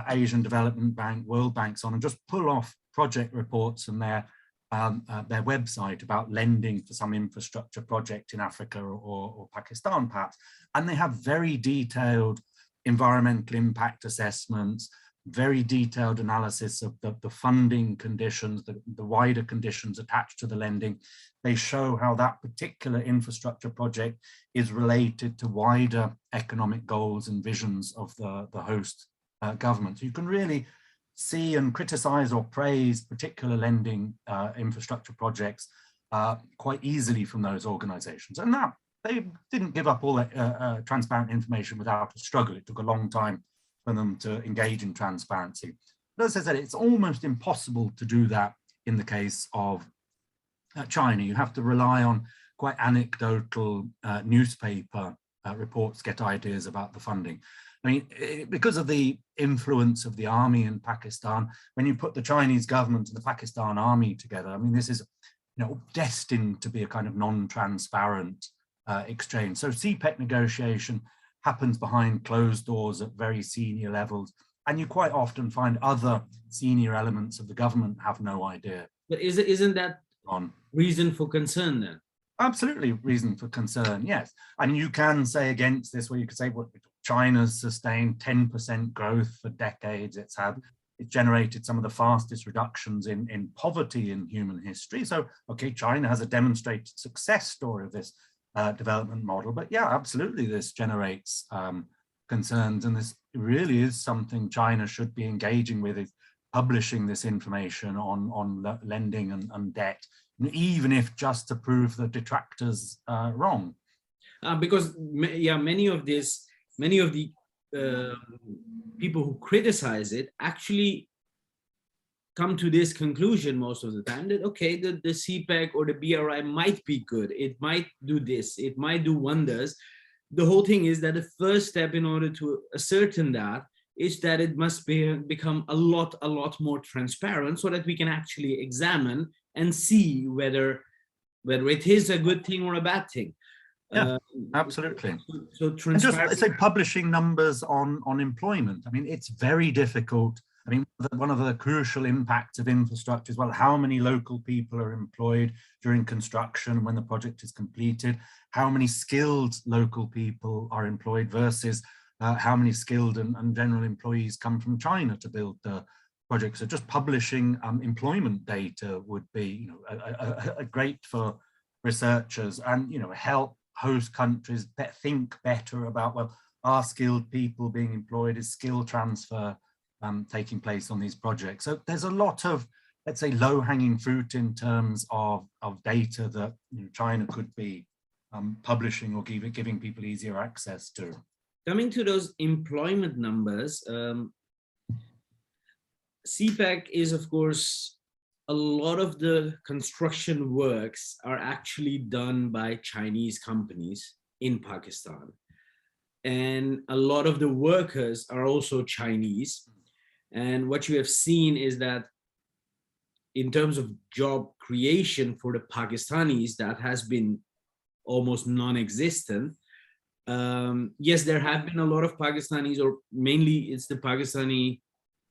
Asian Development Bank, World Bank's on, and just pull off project reports from their website about lending for some infrastructure project in Africa or Pakistan perhaps, and they have very detailed environmental impact assessments, very detailed analysis of the funding conditions, the wider conditions attached to the lending. They show how that particular infrastructure project is related to wider economic goals and visions of the host government. So you can really see and criticize or praise particular lending infrastructure projects quite easily from those organizations. And that they didn't give up all that transparent information without a struggle. It took a long time for them to engage in transparency. But as I said, it's almost impossible to do that in the case of China. You have to rely on quite anecdotal newspaper reports to get ideas about the funding. I mean, because of the influence of the army in Pakistan, when you put the Chinese government and the Pakistan army together, I mean, this is, you know, destined to be a kind of non-transparent exchange. So CPEC negotiation happens behind closed doors at very senior levels, and you quite often find other senior elements of the government have no idea. But isn't that reason for concern then? Absolutely reason for concern, yes. And you can say against this, where you could say, well, China's sustained 10% growth for decades. It's generated some of the fastest reductions in poverty in human history. So, okay, China has a demonstrated success story of this development model, but yeah, absolutely, this generates concerns, and this really is something China should be engaging with, is publishing this information on lending and debt, even if just to prove the detractors wrong. Because yeah, many of the people who criticize it actually come to this conclusion most of the time, that okay, the CPEC or the BRI might be good, it might do this, it might do wonders. The whole thing is that the first step in order to ascertain that is that it must become a lot more transparent, so that we can actually examine and see whether it is a good thing or a bad thing. Yeah, absolutely. So transparency. Just say publishing numbers on employment. I mean, it's very difficult. I mean, one of the crucial impacts of infrastructure is, well, how many local people are employed during construction when the project is completed, how many skilled local people are employed versus how many skilled and general employees come from China to build the project. So just publishing employment data would be, you know, a great for researchers, and, you know, help host countries think better about, well, are skilled people being employed, is skill transfer taking place on these projects. So there's a lot of, let's say, low-hanging fruit in terms of data that, you know, China could be publishing or giving people easier access to. Coming to those employment numbers, CPEC is, of course, a lot of the construction works are actually done by Chinese companies in Pakistan. And a lot of the workers are also Chinese. And what you have seen is that in terms of job creation for the Pakistanis, that has been almost non-existent. Yes, there have been a lot of Pakistanis, or mainly it's the Pakistani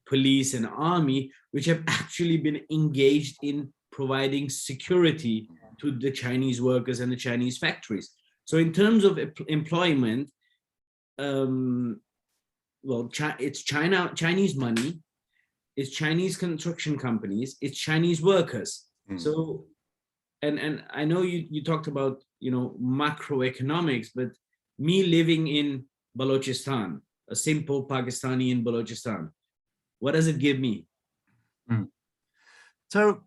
police and army, which have actually been engaged in providing security to the Chinese workers and the Chinese factories. So in terms of employment, well, it's Chinese money, it's Chinese construction companies, it's Chinese workers. So, and I know you talked about, you know, macroeconomics, but me living in Balochistan, a simple Pakistani in Balochistan, what does it give me? So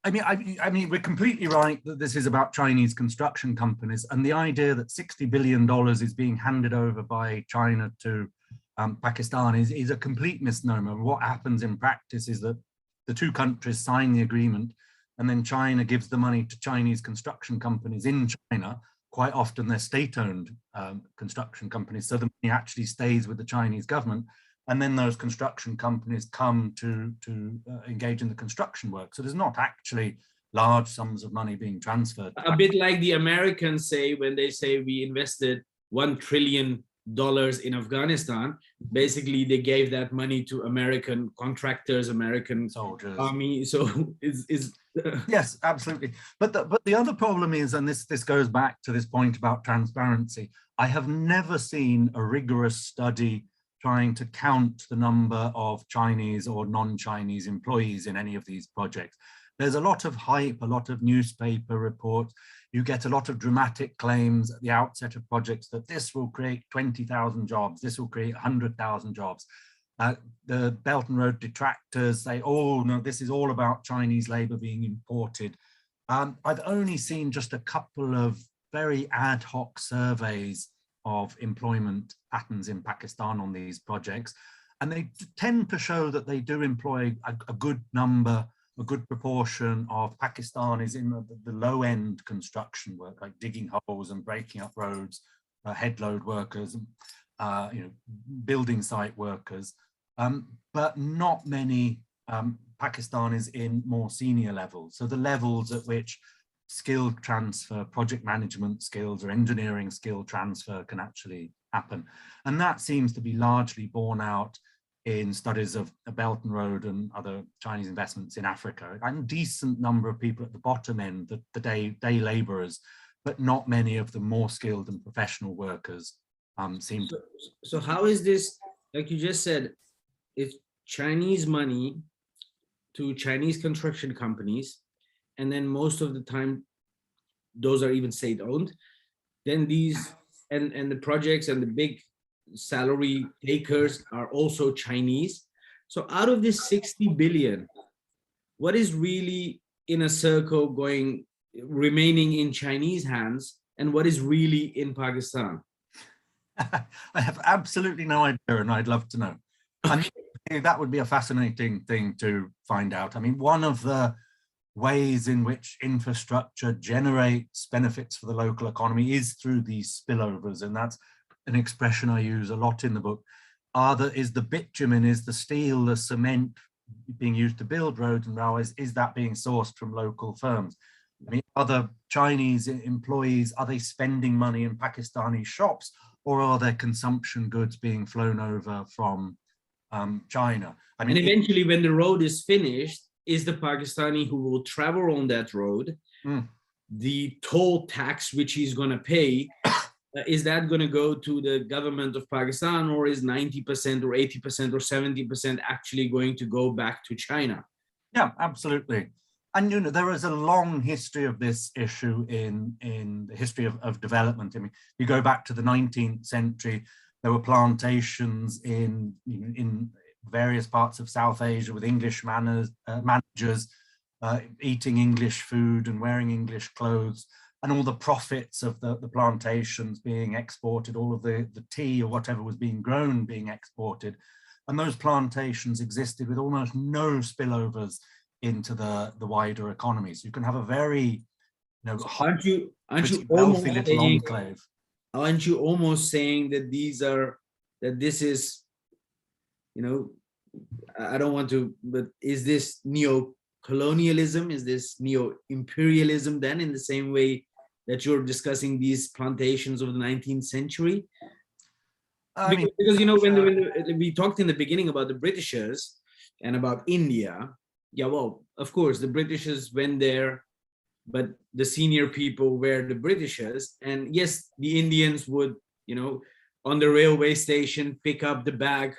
I mean, we're completely right that this is about Chinese construction companies, and the idea that $60 billion is being handed over by China to Pakistan is a complete misnomer. What happens in practice is that the two countries sign the agreement, and then China gives the money to Chinese construction companies in China. Quite often they're state-owned construction companies, so the money actually stays with the Chinese government. And then those construction companies come to engage in the construction work. So there's not actually large sums of money being transferred. A bit like the Americans say when they say we invested $1 trillion in Afghanistan. Basically, they gave that money to American contractors, American soldiers, army. So yes, absolutely. But the other problem is, and this goes back to this point about transparency. I have never seen a rigorous study trying to count the number of Chinese or non-Chinese employees in any of these projects. There's a lot of hype, a lot of newspaper reports. You get a lot of dramatic claims at the outset of projects that this will create 20,000 jobs, this will create 100,000 jobs. The Belt and Road detractors say, oh no, this is all about Chinese labor being imported. I've only seen just a couple of very ad hoc surveys of employment patterns in Pakistan on these projects. And they tend to show that they do employ a good number, a good proportion of Pakistanis in the low end construction work, like digging holes and breaking up roads, head load workers, building site workers, but not many Pakistanis in more senior levels. So the levels at which skill transfer, project management skills or engineering skill transfer can actually happen. And that seems to be largely borne out in studies of Belt and Road and other Chinese investments in Africa. A decent number of people at the bottom end, the day laborers, but not many of the more skilled and professional workers seem to. So how is this, like you just said, it's Chinese money to Chinese construction companies, and then most of the time those are even state owned, then these and the projects and the big salary takers are also Chinese. So out of this 60 billion, what is really in a circle remaining in Chinese hands, and what is really in Pakistan? I have absolutely no idea, and I'd love to know. I mean, that would be a fascinating thing to find out. I mean, one of the ways in which infrastructure generates benefits for the local economy is through these spillovers, and that's an expression I use a lot in the book. Is the bitumen, is the steel, the cement being used to build roads and railways, is that being sourced from local firms? I mean, are the Chinese employees, are they spending money in Pakistani shops, or are their consumption goods being flown over from China? I mean, and eventually when the road is finished, is the Pakistani who will travel on that road, the toll tax which he's going to pay, is that going to go to the government of Pakistan, or is 90% or 80% or 70% actually going to go back to China? Yeah, absolutely. And there is a long history of this issue in the history of development. I mean, you go back to the 19th century, there were plantations in various parts of South Asia with English managers eating English food and wearing English clothes, and all the profits of the plantations being exported, all of the tea or whatever was being grown being exported. And those plantations existed with almost no spillovers into the wider economy. So you can have a very, aren't you wealthy little enclave. Aren't you almost saying that this is, I don't want to, but is this neo-colonialism? Is this neo-imperialism then, in the same way that you're discussing these plantations of the 19th century? Because when we talked in the beginning about the Britishers and about India, yeah, well, of course, the Britishers went there, but the senior people were the Britishers. And yes, the Indians would, on the railway station, pick up the bag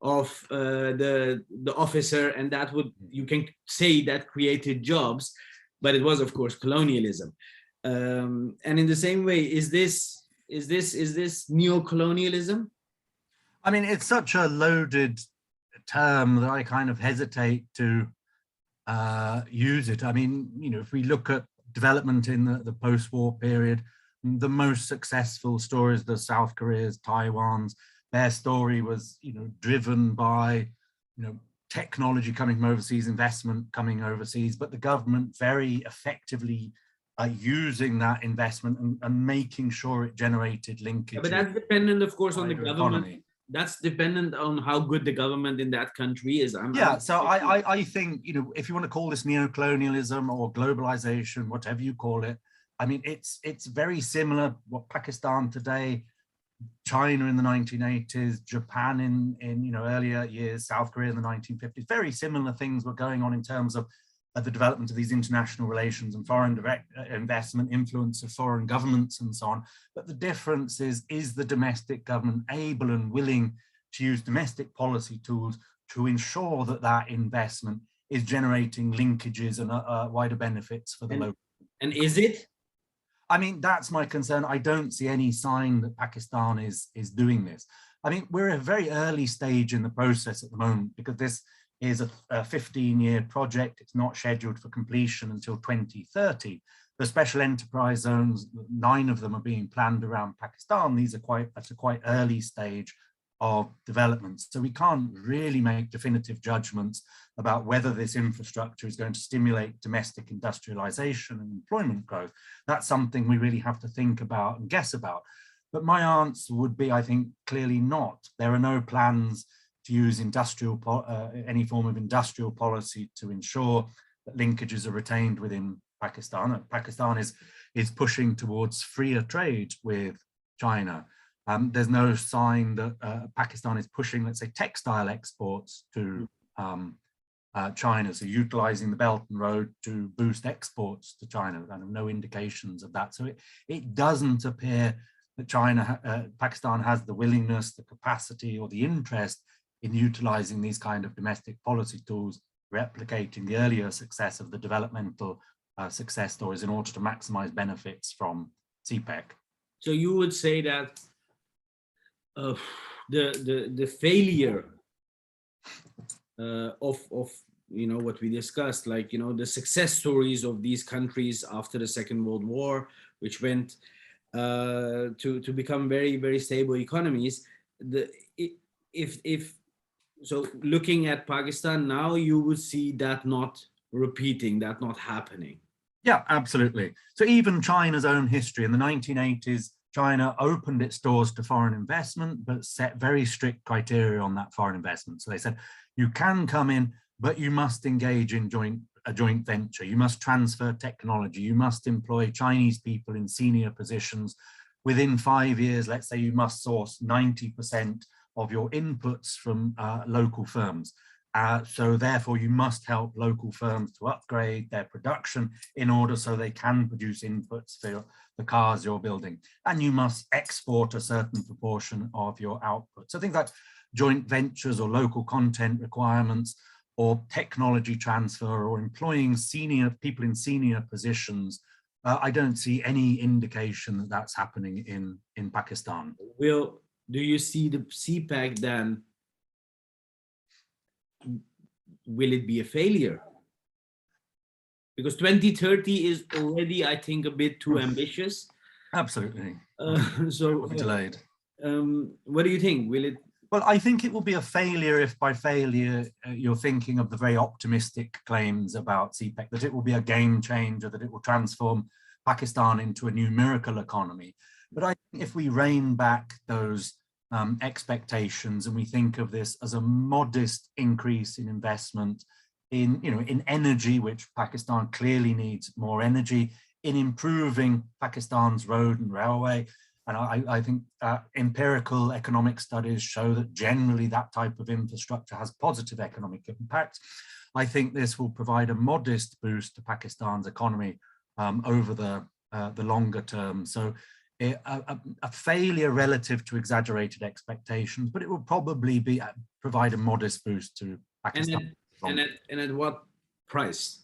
of the officer, and that would, you can say that created jobs, but it was, of course, colonialism. And in the same way, is this neo-colonialism? I mean, it's such a loaded term that I kind of hesitate to use it. I mean, if we look at development in the post-war period, the most successful stories, the South Koreas, Taiwan's, their story was, driven by, technology coming from overseas, investment coming overseas, but the government very effectively using that investment and making sure it generated linkage. Yeah, but that's dependent, of course, on the government. Economy. That's dependent on how good the government in that country is. I think, if you want to call this neocolonialism or globalization, whatever you call it, I mean, it's very similar what Pakistan today, China in the 1980s, Japan in earlier years, South Korea in the 1950s. Very similar things were going on in terms of the development of these international relations and foreign direct investment, influence of foreign governments and so on. But the difference is the domestic government able and willing to use domestic policy tools to ensure that that investment is generating linkages and wider benefits for the local. And is it? I mean, that's my concern. I don't see any sign that Pakistan is doing this. I mean, we're at a very early stage in the process at the moment because this is a 15-year project. It's not scheduled for completion until 2030. The special enterprise zones, 9 of them are being planned around Pakistan. These are at a quite early stage of development. So we can't really make definitive judgments about whether this infrastructure is going to stimulate domestic industrialization and employment growth. That's something we really have to think about and guess about. But my answer would be, I think, clearly not. There are no plans to use any form of industrial policy to ensure that linkages are retained within Pakistan. Pakistan is pushing towards freer trade with China. There's no sign that Pakistan is pushing, let's say, textile exports to China, so utilizing the Belt and Road to boost exports to China. Kind of no indications of that. So it doesn't appear that Pakistan has the willingness, the capacity, or the interest in utilizing these kind of domestic policy tools, replicating the earlier success of the developmental success stories in order to maximize benefits from CPEC. So you would say that the failure of what we discussed, like the success stories of these countries after the Second World War, which went to become very, very stable economies. So looking at Pakistan now, you would see that not repeating, that not happening. Yeah, absolutely. So even China's own history in the 1980s, China opened its doors to foreign investment, but set very strict criteria on that foreign investment. So they said, you can come in, but you must engage in a joint venture. You must transfer technology. You must employ Chinese people in senior positions. Within 5 years, let's say you must source 90% of your inputs from local firms. So therefore, you must help local firms to upgrade their production in order so they can produce inputs for the cars you're building. And you must export a certain proportion of your output. So things like joint ventures or local content requirements or technology transfer or employing people in senior positions, I don't see any indication that that's happening in Pakistan. Do you see the CPEC then? Will it be a failure? Because 2030 is already, I think, a bit too ambitious. Absolutely. So delayed. What do you think? Will it? Well, I think it will be a failure if by failure you're thinking of the very optimistic claims about CPEC, that it will be a game changer, that it will transform Pakistan into a new miracle economy. But I think if we rein back those expectations and we think of this as a modest increase in investment in energy, which Pakistan clearly needs more energy, in improving Pakistan's road and railway. And I think empirical economic studies show that generally that type of infrastructure has positive economic impact. I think this will provide a modest boost to Pakistan's economy over the longer term. So a failure relative to exaggerated expectations, but it will probably provide a modest boost to Pakistan. And at what price?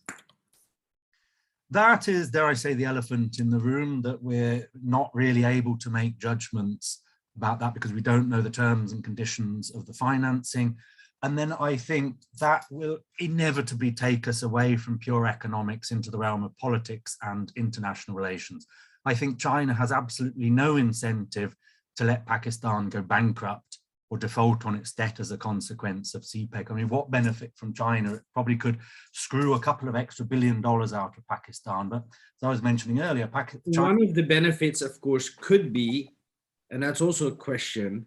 That is, dare I say, the elephant in the room, that we're not really able to make judgments about that because we don't know the terms and conditions of the financing. And then I think that will inevitably take us away from pure economics into the realm of politics and international relations. I think China has absolutely no incentive to let Pakistan go bankrupt or default on its debt as a consequence of CPEC. I mean, what benefit from China? It probably could screw a couple of extra $1 billion out of Pakistan. But as I was mentioning earlier, one of the benefits, of course, could be, and that's also a question,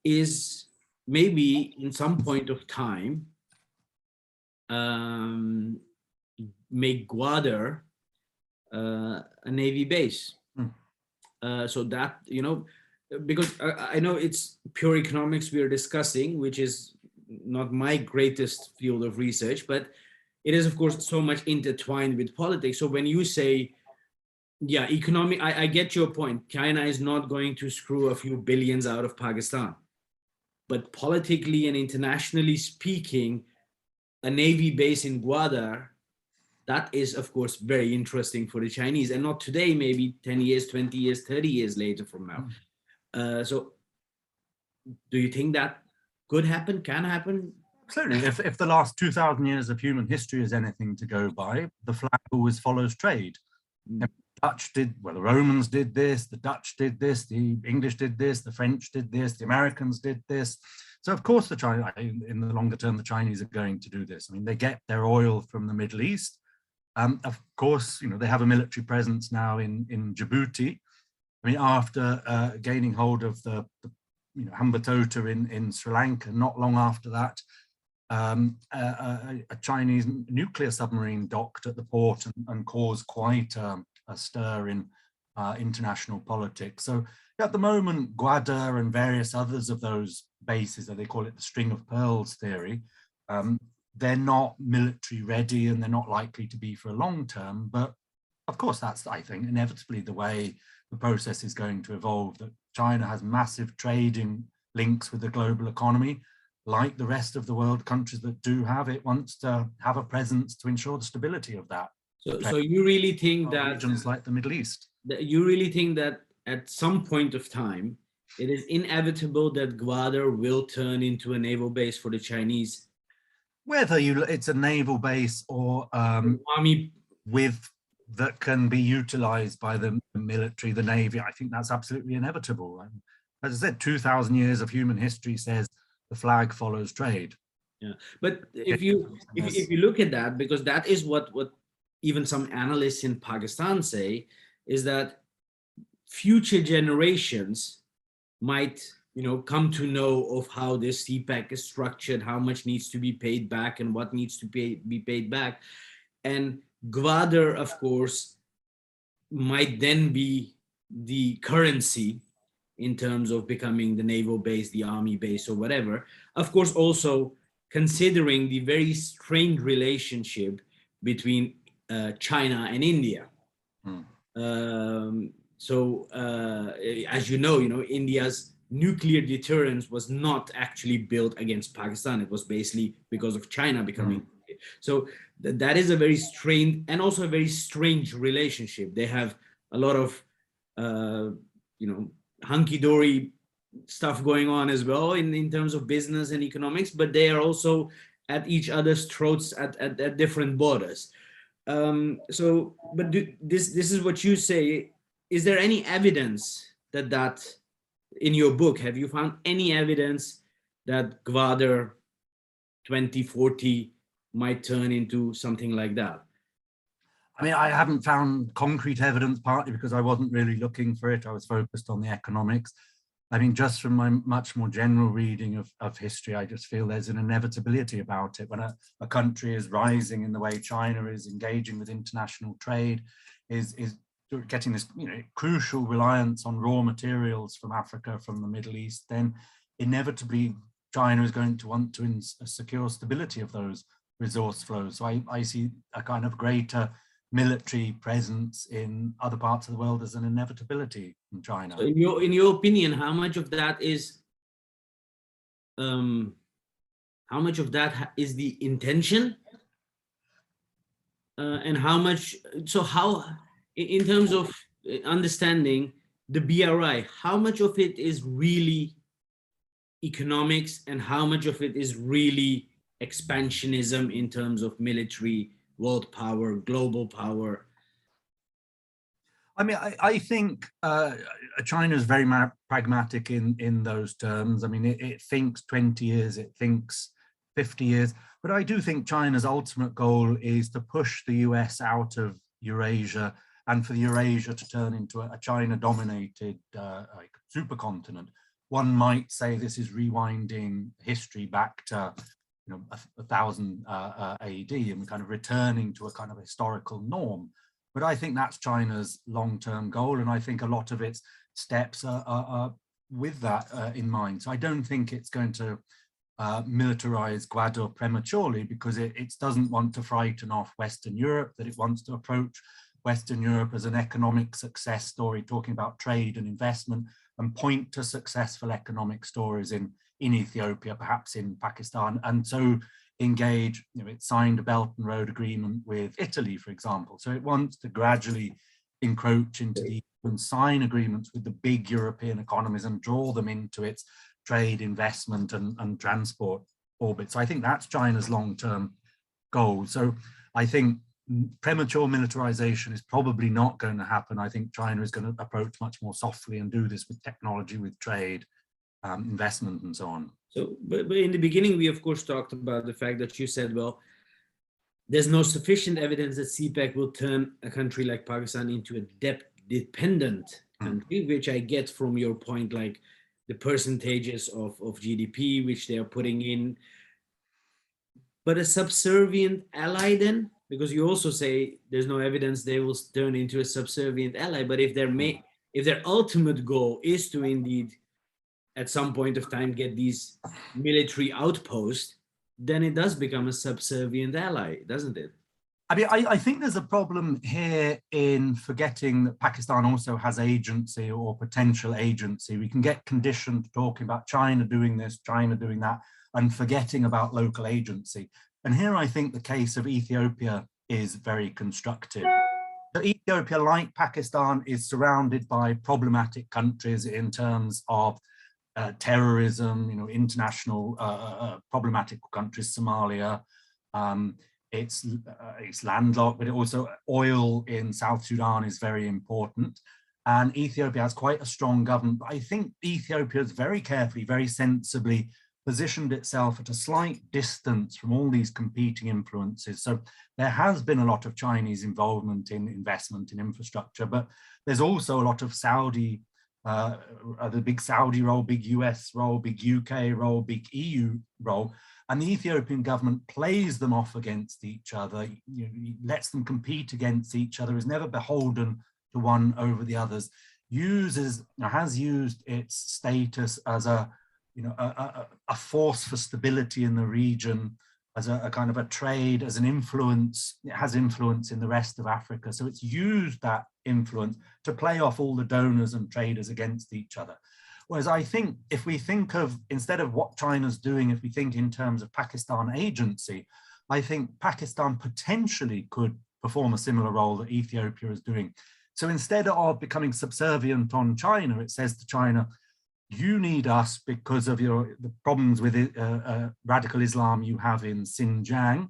is maybe in some point of time, make Gwadar a Navy base. So that, you know, because I know it's pure economics we are discussing, which is not my greatest field of research, but it is, of course, so much intertwined with politics. So when you say, yeah, economic, I get your point. China is not going to screw a few billions out of Pakistan. But politically and internationally speaking, a Navy base in Gwadar, that is, of course, very interesting for the Chinese. And not today, maybe 10 years, 20 years, 30 years later from now. So do you think that could happen, can happen? Absolutely. If the last 2,000 years of human history is anything to go by, the flag always follows trade. The Dutch did, well, the Romans did this, the Dutch did this, the English did this, the French did this, the Americans did this. So of course, in the longer term, the Chinese are going to do this. I mean, they get their oil from the Middle East. Of course, you know, they have a military presence now in Djibouti. I mean, after gaining hold of the Hambantota in Sri Lanka, not long after that, a Chinese nuclear submarine docked at the port and caused quite a stir in international politics. So at the moment, Gwadar and various others of those bases, they call it the string of pearls theory, they're not military ready and they're not likely to be for a long term. But of course, that's, I think, inevitably the way the process is going to evolve, that China has massive trading links with the global economy. Like the rest of the world, countries that do have it wants to have a presence to ensure the stability of that. So you really think that regions like the Middle East, you really think that at some point of time, it is inevitable that Gwadar will turn into a naval base for the Chinese? Whether it's a naval base or army that can be utilized by the military, the Navy, I think that's absolutely inevitable. As I said, 2,000 years of human history says the flag follows trade. Yeah, but if you look at that, because that is what even some analysts in Pakistan say, is that future generations might, you know, come to know of how this CPEC is structured, how much needs to be paid back and what needs to be paid back. And Gwadar, of course, might then be the currency in terms of becoming the naval base, the army base, or whatever. Of course, also considering the very strained relationship between China and India. As you know, India's nuclear deterrence was not actually built against Pakistan. It was basically because of China becoming. So that is a very strained and also a very strange relationship. They have a lot of, hunky-dory stuff going on as well in terms of business and economics, but they are also at each other's throats at different borders. This is what you say. Is there any evidence that in your book, have you found any evidence that Gwadar 2040 might turn into something like that? I mean, I haven't found concrete evidence, partly because I wasn't really looking for it. I was focused on the economics. I mean, just from my much more general reading of history, I just feel there's an inevitability about it. When a country is rising in the way China is, engaging with international trade, is getting this crucial reliance on raw materials from Africa, from the Middle East, then inevitably China is going to want to secure stability of those resource flows. So I see a kind of greater military presence in other parts of the world as an inevitability in China. So in your opinion, how much of that is the intention, and how much? So how, in terms of understanding the BRI, how much of it is really economics and how much of it is really expansionism in terms of military, world power, global power? I mean, I think China is very pragmatic in those terms. I mean, it thinks 20 years, it thinks 50 years, but I do think China's ultimate goal is to push the US out of Eurasia and for Eurasia to turn into a China-dominated like supercontinent. One might say this is rewinding history back to 1000 AD and kind of returning to a kind of historical norm. But I think that's China's long-term goal, and I think a lot of its steps are with that in mind. So I don't think it's going to militarize Guadeloupe prematurely, because it doesn't want to frighten off Western Europe, that it wants to approach Western Europe as an economic success story, talking about trade and investment, and point to successful economic stories in Ethiopia, perhaps in Pakistan, and so engage. It signed a Belt and Road Agreement with Italy, for example. So it wants to gradually encroach into the and sign agreements with the big European economies and draw them into its trade, investment, and transport orbit. So I think that's China's long-term goal. So I think premature militarization is probably not going to happen. I think China is going to approach much more softly and do this with technology, with trade, investment, and so on. So, but in the beginning, we of course talked about the fact that you said, well, there's no sufficient evidence that CPEC will turn a country like Pakistan into a debt-dependent country, which I get from your point, like the percentages of GDP which they are putting in. But a subservient ally then? Because you also say there's no evidence they will turn into a subservient ally. But if their ultimate goal is to indeed at some point of time get these military outposts, then it does become a subservient ally, doesn't it? I mean, I think there's a problem here in forgetting that Pakistan also has agency or potential agency. We can get conditioned to talking about China doing this, China doing that, and forgetting about local agency. And here I think the case of Ethiopia is very constructive. So Ethiopia, like Pakistan, is surrounded by problematic countries in terms of terrorism, international problematic countries, Somalia. It's landlocked, but also oil in South Sudan is very important. And Ethiopia has quite a strong government. But I think Ethiopia has very carefully, very sensibly positioned itself at a slight distance from all these competing influences. So there has been a lot of Chinese involvement in investment in infrastructure, but there's also a lot of Saudi, the big Saudi role, big US role, big UK role, big EU role. And the Ethiopian government plays them off against each other, lets them compete against each other, is never beholden to one over the others, has used its status as a force for stability in the region, as a kind of a trade, as an influence. It has influence in the rest of Africa. So it's used that influence to play off all the donors and traders against each other. Whereas I think if we think of, instead of what China's doing, if we think in terms of Pakistan agency, I think Pakistan potentially could perform a similar role that Ethiopia is doing. So instead of becoming subservient on China, it says to China, you need us because of the problems with radical Islam you have in Xinjiang.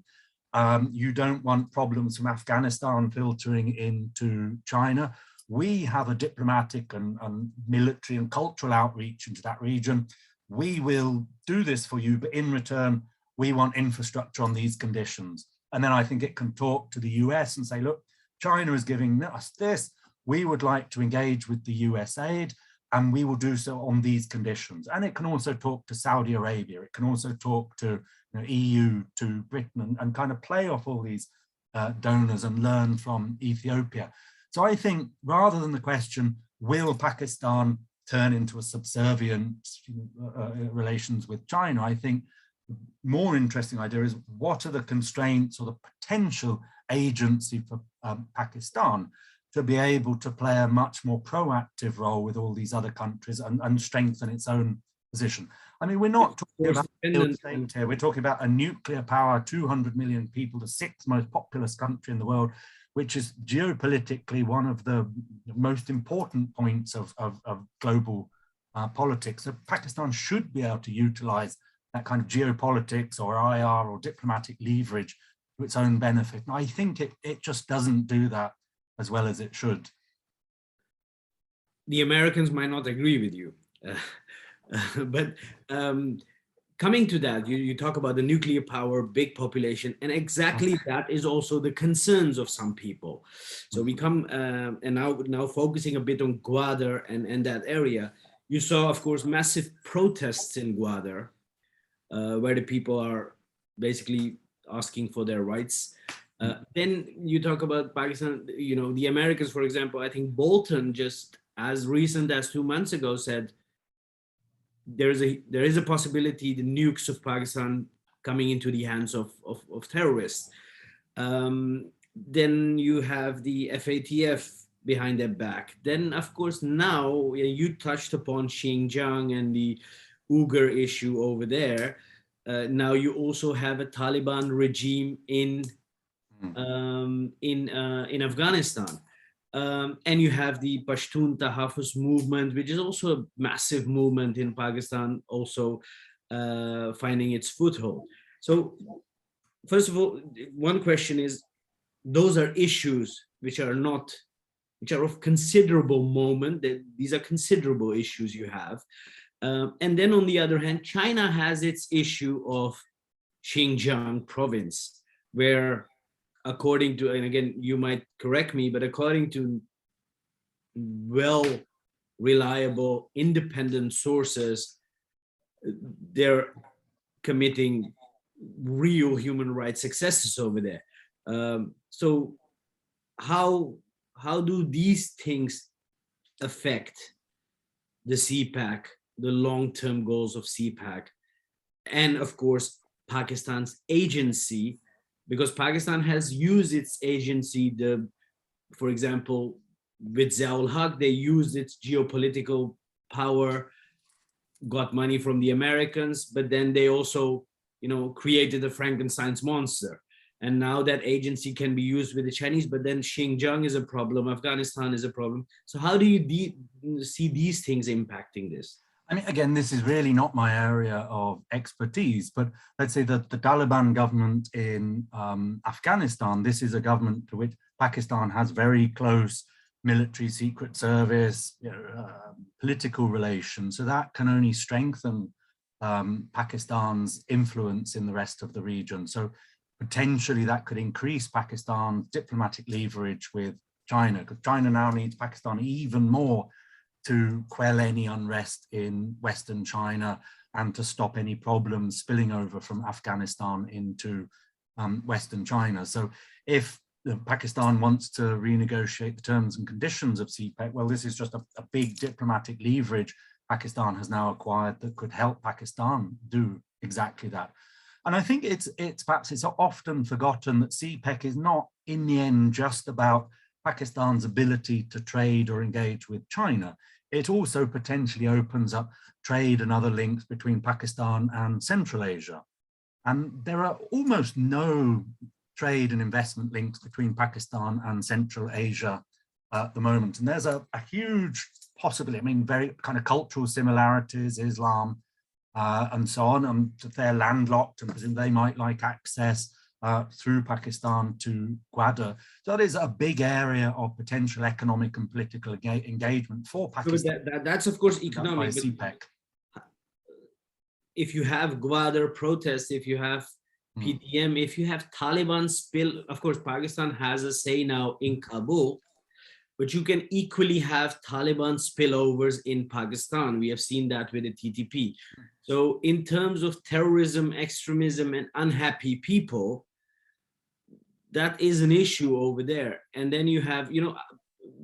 You don't want problems from Afghanistan filtering into China. We have a diplomatic and military and cultural outreach into that region. We will do this for you, but in return, we want infrastructure on these conditions. And then I think it can talk to the US and say, look, China is giving us this. We would like to engage with the US aid, and we will do so on these conditions. And it can also talk to Saudi Arabia. It can also talk to EU, to Britain, and kind of play off all these donors and learn from Ethiopia. So I think rather than the question, will Pakistan turn into a subservient relations with China, I think the more interesting idea is what are the constraints or the potential agency for Pakistan to be able to play a much more proactive role with all these other countries and strengthen its own position. I mean, we're not talking about a state here. We're talking about a nuclear power, 200 million people, the sixth most populous country in the world, which is geopolitically one of the most important points of global politics. So Pakistan should be able to utilize that kind of geopolitics or IR or diplomatic leverage to its own benefit. And I think it just doesn't do that as well as it should. The Americans might not agree with you, but coming to that, you talk about the nuclear power, big population, and exactly that is also the concerns of some people. So we come and now focusing a bit on Gwadar and that area. You saw, of course, massive protests in Gwadar, where the people are basically asking for their rights. Then you talk about Pakistan, the Americans, for example. I think Bolton, just as recent as 2 months ago, said there is a possibility the nukes of Pakistan coming into the hands of terrorists. Then you have the FATF behind their back. Then, of course, now you touched upon Xinjiang and the Uyghur issue over there. Now you also have a Taliban regime in Afghanistan. And you have the Pashtun Tahaffuz movement, which is also a massive movement in Pakistan, also finding its foothold. So first of all, one question is, those are issues which are of considerable moment. These are considerable issues you have. And then on the other hand, China has its issue of Xinjiang province, where according to, and again, you might correct me, but according to reliable, independent sources, they're committing real human rights excesses over there. So how do these things affect the CPEC, the long-term goals of CPEC, and of course, Pakistan's agency? Because Pakistan has used its agency, for example, with Ziaul Haq, they used its geopolitical power, got money from the Americans, but then they also, created a Frankenstein's monster. And now that agency can be used with the Chinese, but then Xinjiang is a problem, Afghanistan is a problem. So how do you see these things impacting this? I mean, again, this is really not my area of expertise, but let's say that the Taliban government in Afghanistan, this is a government to which Pakistan has very close military, secret service, political relations. So that can only strengthen Pakistan's influence in the rest of the region. So potentially that could increase Pakistan's diplomatic leverage with China, because China now needs Pakistan even more to quell any unrest in Western China and to stop any problems spilling over from Afghanistan into Western China. So if Pakistan wants to renegotiate the terms and conditions of CPEC, well, this is just a big diplomatic leverage Pakistan has now acquired that could help Pakistan do exactly that. And I think it's often forgotten that CPEC is not in the end just about Pakistan's ability to trade or engage with China. It also potentially opens up trade and other links between Pakistan and Central Asia. And there are almost no trade and investment links between Pakistan and Central Asia at the moment. And there's a huge possibility, very kind of cultural similarities, Islam and so on, and they're landlocked and they might like access through Pakistan to Gwadar. So that is a big area of potential economic and political engagement for Pakistan. That's of course economic. CPEC. If you have Gwadar protests, if you have PTM, if you have Taliban spill, of course, Pakistan has a say now in Kabul, but you can equally have Taliban spillovers in Pakistan. We have seen that with the TTP. So in terms of terrorism, extremism, and unhappy people, that is an issue over there. And then you have,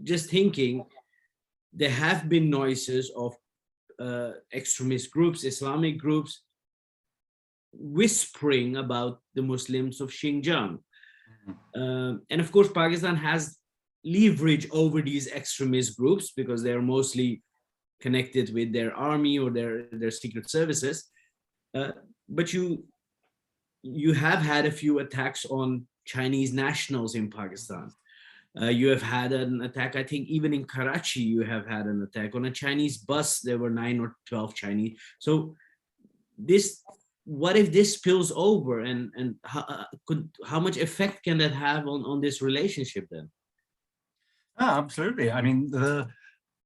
just thinking, there have been noises of extremist groups, Islamic groups, whispering about the Muslims of Xinjiang. And of course, Pakistan has leverage over these extremist groups because they're mostly connected with their army or their secret services. But you have had a few attacks on Chinese nationals in Pakistan. You have had an attack, I think even in Karachi, you have had an attack. On a Chinese bus, there were 9 or 12 Chinese. So this, what if this spills over, and how much effect can that have on this relationship then? Absolutely. I mean,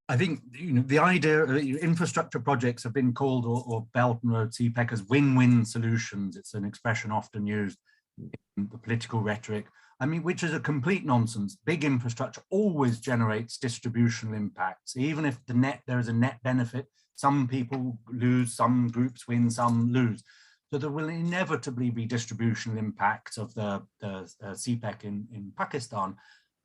I think the idea of infrastructure projects have been called, or Belt and Road CPEC, as win-win solutions. It's an expression often used in the political rhetoric. I mean, which is a complete nonsense. Big infrastructure always generates distributional impacts. Even if there is a net benefit, some people lose, some groups win, some lose. So there will inevitably be distributional impacts of the CPEC in Pakistan.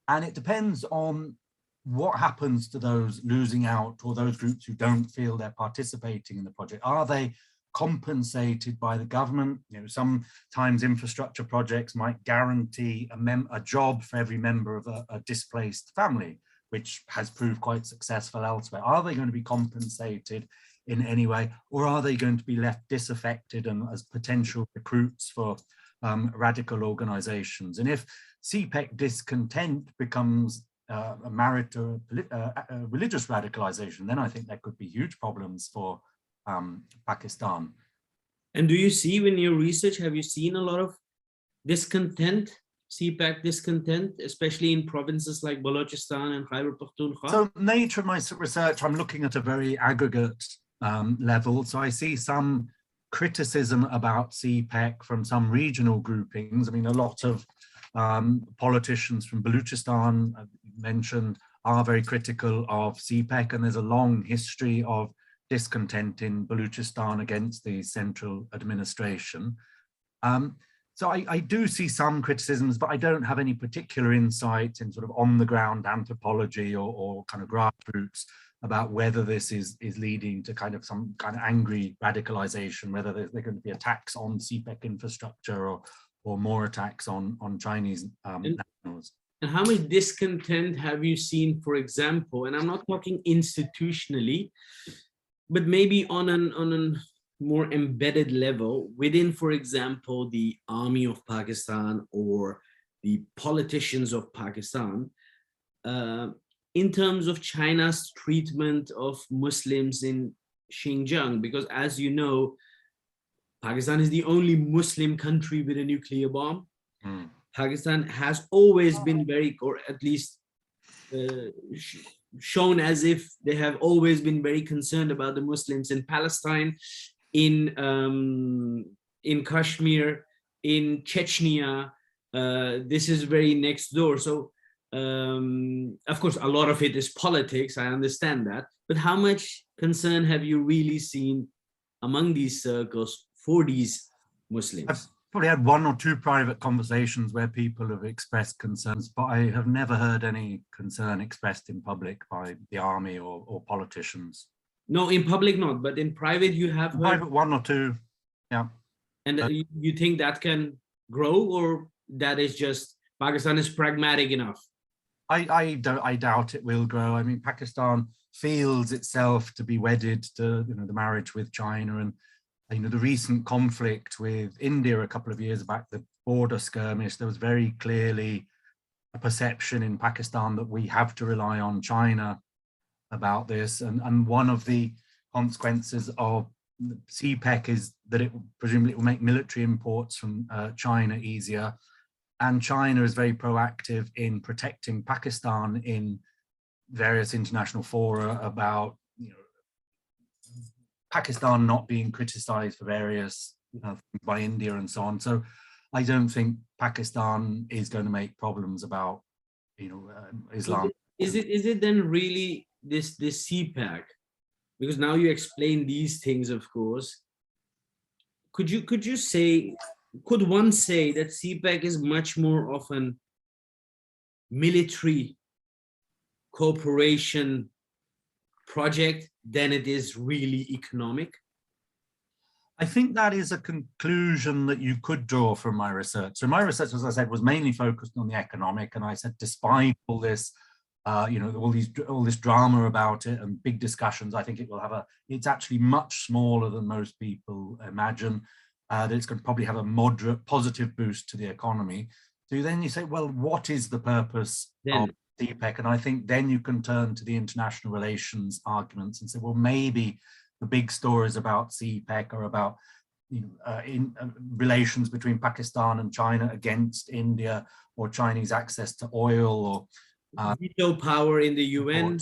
And it depends on what happens to those losing out, or those groups who don't feel they're participating in the project. Are they compensated by the government? Sometimes infrastructure projects might guarantee a job for every member of a displaced family, which has proved quite successful elsewhere. Are they going to be compensated in any way, or are they going to be left disaffected and as potential recruits for radical organizations? And if CPEC discontent becomes married to religious radicalization, then I think there could be huge problems for Pakistan. And do you see, in your research, have you seen a lot of discontent, CPEC discontent, especially in provinces like Balochistan and Khyber Pakhtunkhwa? So nature of my research, I'm looking at a very aggregate level. So I see some criticism about CPEC from some regional groupings. I mean, a lot of politicians from Balochistan, mentioned, are very critical of CPEC, and there's a long history of discontent in Balochistan against the central administration. So I do see some criticisms, but I don't have any particular insight in sort of on-the-ground anthropology or kind of grassroots about whether this is leading to kind of some kind of angry radicalization, whether there are going to be attacks on CPEC infrastructure or more attacks on Chinese nationals. And how much discontent have you seen, for example, and I'm not talking institutionally, but maybe on a more embedded level within, for example, the army of Pakistan or the politicians of Pakistan, in terms of China's treatment of Muslims in Xinjiang? Because as you know, Pakistan is the only Muslim country with a nuclear bomb. Pakistan has always been very, or at least shown as if they have always been very concerned about the Muslims in Palestine, in Kashmir, in Chechnya. This is very next door. So of course, a lot of it is politics, I understand that, but how much concern have you really seen among these circles for these Muslims? I've probably had 1 or 2 private conversations where people have expressed concerns, but I have never heard any concern expressed in public by the army or politicians. No, in public not, but in private you have heard? Private 1 or 2, yeah. And you think that can grow, or that is just Pakistan is pragmatic enough? I doubt it will grow. I mean, Pakistan feels itself to be wedded to the marriage with China, and the recent conflict with India a couple of years back, the border skirmish, there was very clearly a perception in Pakistan that we have to rely on China about this. And one of the consequences of CPEC is that it presumably will make military imports from China easier. And China is very proactive in protecting Pakistan in various international fora about Pakistan not being criticized for various things by India and so on. So I don't think Pakistan is going to make problems about Islam. Is it then really this CPEC? Because now you explain these things, of course. Could one say that CPEC is much more of an military cooperation project than it is really economic? I think that is a conclusion that you could draw from my research. So my research, as I said, was mainly focused on the economic, and I said, despite all this, all this drama about it and big discussions, I think it will have it's actually much smaller than most people imagine. That it's going to probably have a moderate positive boost to the economy. So then you say, well, what is the purpose of CPEC? And I think then you can turn to the international relations arguments and say, well, maybe the big stories about CPEC are about relations between Pakistan and China against India, or Chinese access to oil, or veto power in the UN.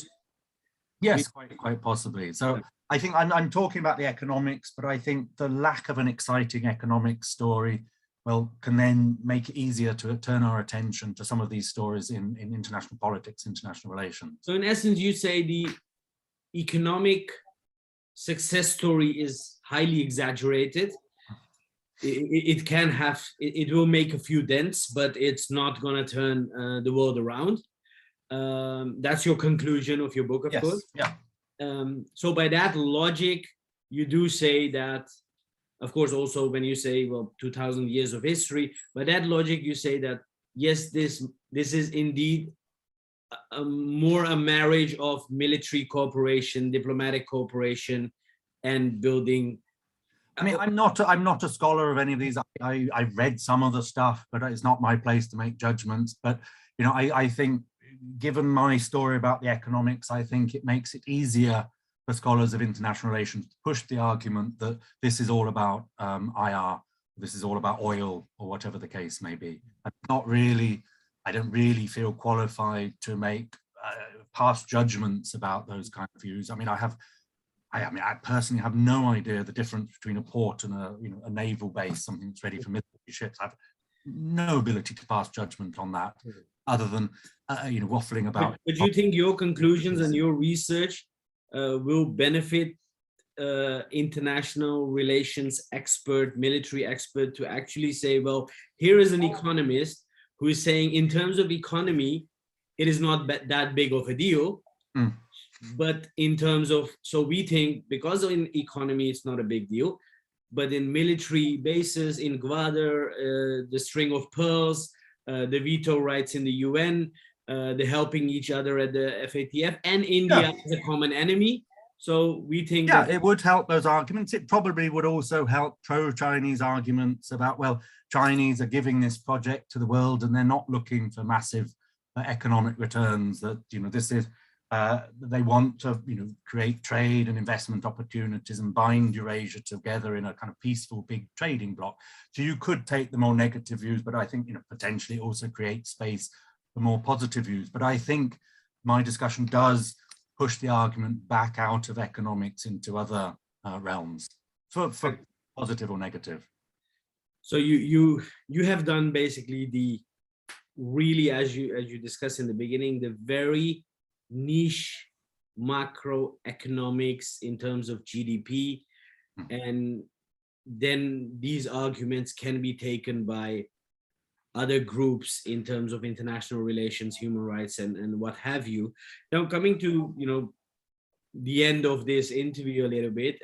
Yes, quite possibly. So I think I'm talking about the economics, but I think the lack of an exciting economic story, well, can then make it easier to turn our attention to some of these stories in international politics, international relations. So in essence, you say the economic success story is highly exaggerated. It can have, it will make a few dents, but it's not going to turn the world around. That's your conclusion of your book, of course. Yeah. So by that logic, you do say that, of course, also when you say, well, 2000 years of history, by that logic, you say that, yes, this is indeed more a marriage of military cooperation, diplomatic cooperation, and building. I mean, I'm not a scholar of any of these. I've read some of the stuff, but it's not my place to make judgments. But, you know, I think, given my story about the economics, I think it makes it easier for scholars of international relations to push the argument that this is all about IR, this is all about oil, or whatever the case may be. I don't really feel qualified to make past judgments about those kind of views. I mean, I personally have no idea the difference between a port and a naval base, something that's ready for military ships. I have no ability to pass judgment on that, other than waffling about. But do you think your conclusions and your research will benefit international relations expert, military expert, to actually say, well, here is an economist who is saying, in terms of economy, it is not that big of a deal. But in terms of, so we think, because in economy, it's not a big deal, but in military bases, in Gwadar, the string of pearls, the veto rights in the UN, the helping each other at the FATF, and India as a common enemy. So we think that it would help those arguments. It probably would also help pro-Chinese arguments about, well, Chinese are giving this project to the world and they're not looking for massive economic returns, that, this is, they want to, create trade and investment opportunities and bind Eurasia together in a kind of peaceful big trading bloc. So you could take the more negative views, but I think, potentially also create space for more positive views. But I think my discussion does push the argument back out of economics into other realms for positive or negative. So you have done basically the really, as you discussed in the beginning, the very niche macroeconomics in terms of GDP, and then these arguments can be taken by other groups in terms of international relations, human rights, and what have you. Now, coming to the end of this interview a little bit,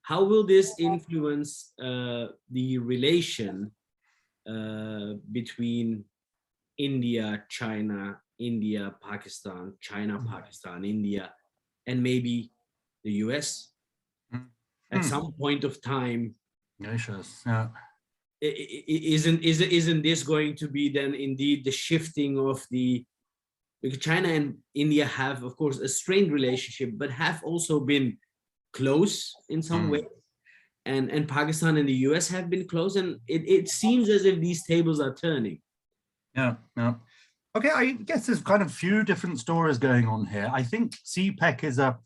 how will this influence the relation between India, China, India, Pakistan, China, Pakistan, India, and maybe the US at some point of time? Isn't this going to be then indeed the shifting of because China and India have, of course, a strained relationship, but have also been close in some way, and Pakistan and the US have been close, and it seems as if these tables are turning. Okay, I guess there's kind of few different stories going on here. I think CPEC is a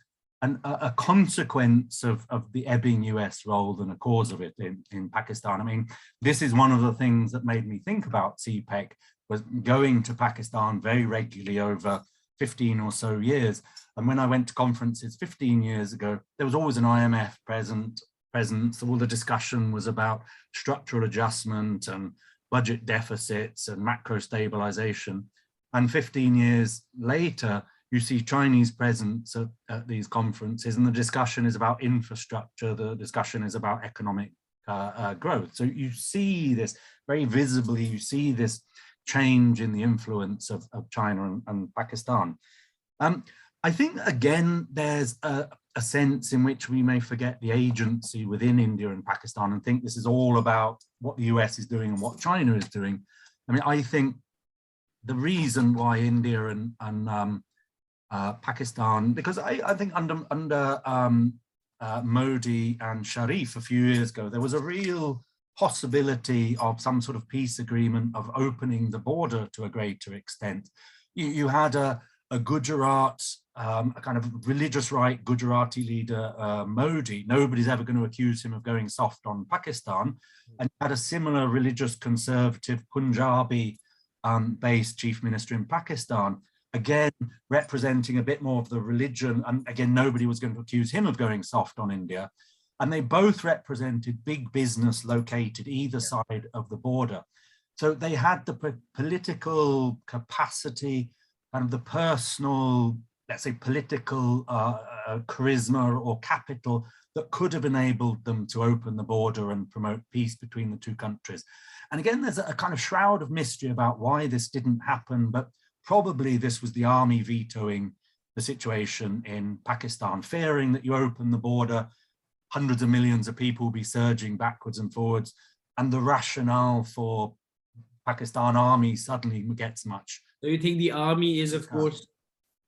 consequence of the ebbing US role than a cause of it in Pakistan. I mean, this is one of the things that made me think about CPEC, was going to Pakistan very regularly over 15 or so years. And when I went to conferences 15 years ago, there was always an IMF presence. All the discussion was about structural adjustment and budget deficits and macro stabilization. And 15 years later, you see Chinese presence at these conferences, and the discussion is about infrastructure, the discussion is about economic growth. So you see this very visibly, you see this change in the influence of China and Pakistan. I think, again, there's a sense in which we may forget the agency within India and Pakistan and think this is all about what the US is doing and what China is doing. I mean, I think the reason why India and Pakistan, because I think under Modi and Sharif a few years ago, there was a real possibility of some sort of peace agreement of opening the border to a greater extent. You had a Gujarat, a kind of religious right Gujarati leader, Modi. Nobody's ever going to accuse him of going soft on Pakistan. And you had a similar religious conservative Punjabi based chief minister in Pakistan, again, representing a bit more of the religion. And again, nobody was going to accuse him of going soft on India. And they both represented big business located either side of the border. So they had the political capacity and the personal, let's say, political charisma or capital that could have enabled them to open the border and promote peace between the two countries. And again, there's a kind of shroud of mystery about why this didn't happen, but probably this was the army vetoing the situation in Pakistan, fearing that you open the border, hundreds of millions of people will be surging backwards and forwards, and the rationale for Pakistan army suddenly gets much. So you think the army is, of course,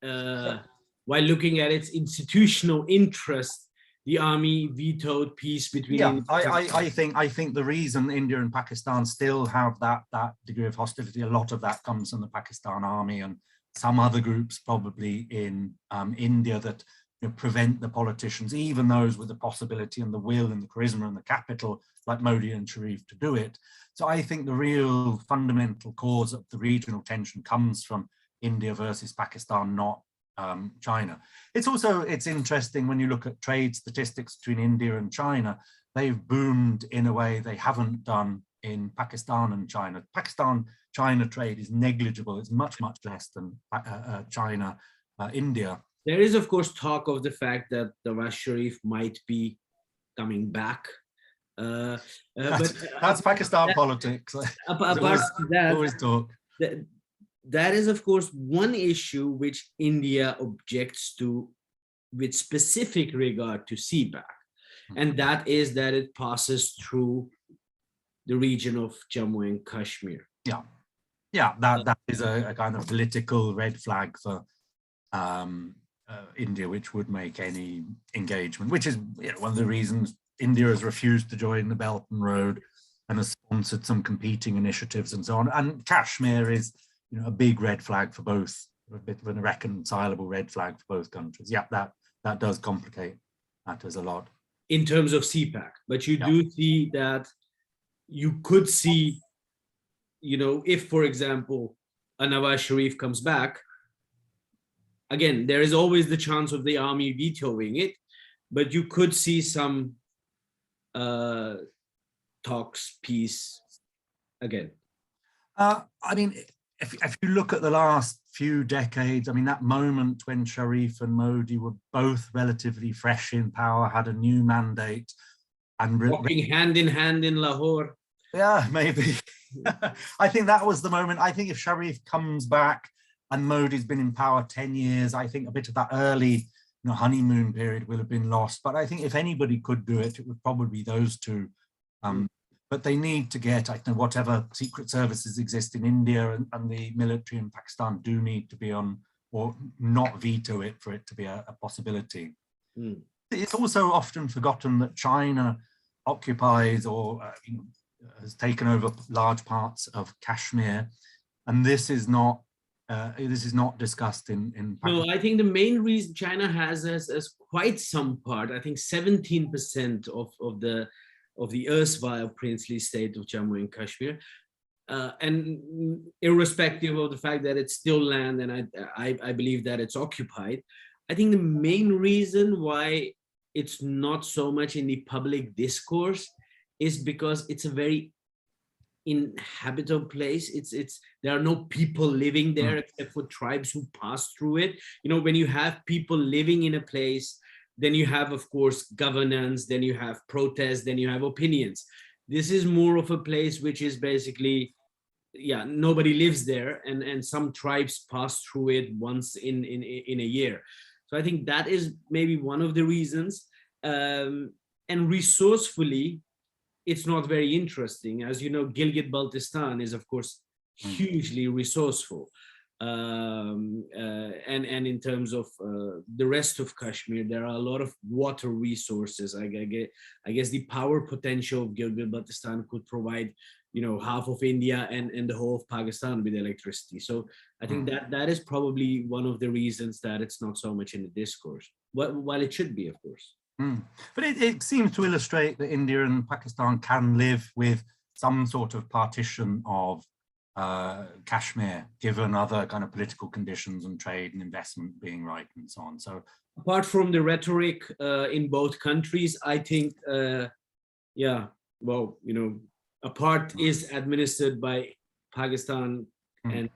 while looking at its institutional interest, the army vetoed peace between. Yeah, I think the reason India and Pakistan still have that degree of hostility, a lot of that comes from the Pakistan army and some other groups probably in India that prevent the politicians, even those with the possibility and the will and the charisma and the capital, like Modi and Sharif, to do it. So I think the real fundamental cause of the regional tension comes from India versus Pakistan, not China. It's interesting when you look at trade statistics between India and China, they've boomed in a way they haven't done in Pakistan and China. Pakistan-China trade is negligible. It's much, much less than China-India. There is, of course, talk of the fact that Nawaz Sharif might be coming back. That's Pakistan politics. Apart from that, always talk. That is, of course, one issue which India objects to with specific regard to CPEC, and that is that it passes through the region of Jammu and Kashmir. Yeah, that is a kind of political red flag for India, which would make any engagement, which is one of the reasons India has refused to join the Belt and Road and has sponsored some competing initiatives and so on. And Kashmir is a big red flag for both, a bit of an irreconcilable red flag for both countries. Yeah, that does complicate matters a lot. In terms of CPEC, but you do see that you could see, if, for example, a Nawaz Sharif comes back, again, there is always the chance of the army vetoing it, but you could see some talks, peace again. I mean, if you look at the last few decades, I mean, that moment when Sharif and Modi were both relatively fresh in power, had a new mandate, and walking hand in hand in Lahore. Yeah, maybe. I think that was the moment. I think if Sharif comes back and Modi's been in power 10 years, I think a bit of that early honeymoon period will have been lost. But I think if anybody could do it, it would probably be those two. But they need to get, whatever secret services exist in India and the military in Pakistan do need to be on, or not veto it for it to be a possibility. It's also often forgotten that China occupies or has taken over large parts of Kashmir, and this is not discussed in Pakistan. No, I think the main reason China has as quite some part, I think 17% of the erstwhile princely state of Jammu and Kashmir, and irrespective of the fact that it's still land, and I believe that it's occupied, I think the main reason why it's not so much in the public discourse is because it's a very inhabitable place. There are no people living there except for tribes who pass through it. When you have people living in a place, then you have, of course, governance, then you have protests, then you have opinions. This is more of a place which is basically, nobody lives there, and some tribes pass through it once in a year. So I think that is maybe one of the reasons. And resourcefully, it's not very interesting. As you know, Gilgit-Baltistan is, of course, hugely resourceful. And in terms of the rest of Kashmir, there are a lot of water resources. I guess the power potential of Gilgit-Baltistan could provide, half of India and the whole of Pakistan with electricity. So I think that is probably one of the reasons that it's not so much in the discourse, while it should be, of course. But it seems to illustrate that India and Pakistan can live with some sort of partition of Kashmir, given other kind of political conditions and trade and investment being right and so on. So apart from the rhetoric in both countries, I think, a part is administered by Pakistan and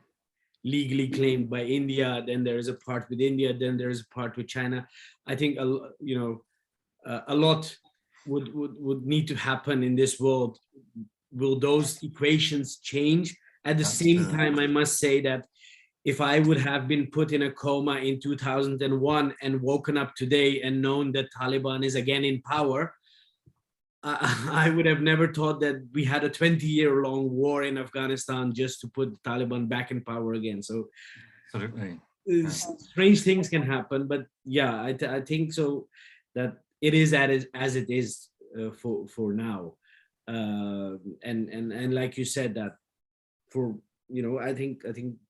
legally claimed by India. Then there is a part with India. Then there is a part with China. I think a lot would need to happen in this world. Will those equations change? At the same time, I must say that if I would have been put in a coma in 2001 and woken up today and known that Taliban is again in power, I would have never thought that we had a 20-year-long war in Afghanistan just to put the Taliban back in power again. So strange things can happen, but yeah, I think so that it is as it is for now. And like you said, that for I think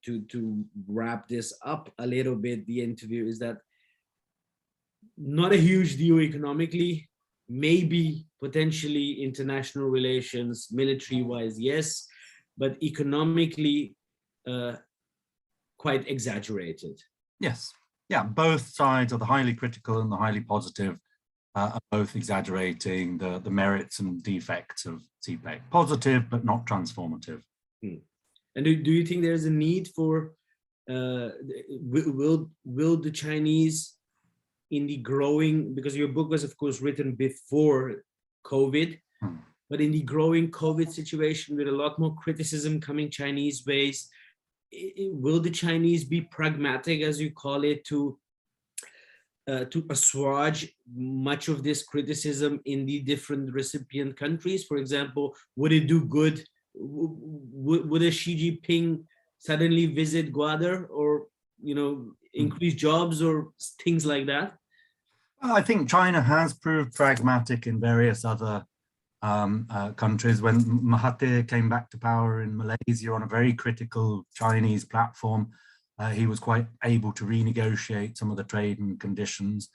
to wrap this up a little bit, the interview is that not a huge deal economically, maybe potentially international relations, military wise, yes, but economically quite exaggerated. Yes, yeah, both sides of the highly critical and the highly positive are both exaggerating the merits and defects of CPEC. Positive, but not transformative. And do you think there's a need for, will the Chinese in the growing, because your book was of course written before COVID, but in the growing COVID situation with a lot more criticism coming Chinese ways, will the Chinese be pragmatic, as you call it, to assuage much of this criticism in the different recipient countries? For example, would it do good? Would a Xi Jinping suddenly visit Gwadar, or increase jobs or things like that? Well, I think China has proved pragmatic in various other countries. When Mahathir came back to power in Malaysia on a very critical Chinese platform, he was quite able to renegotiate some of the trade and conditions.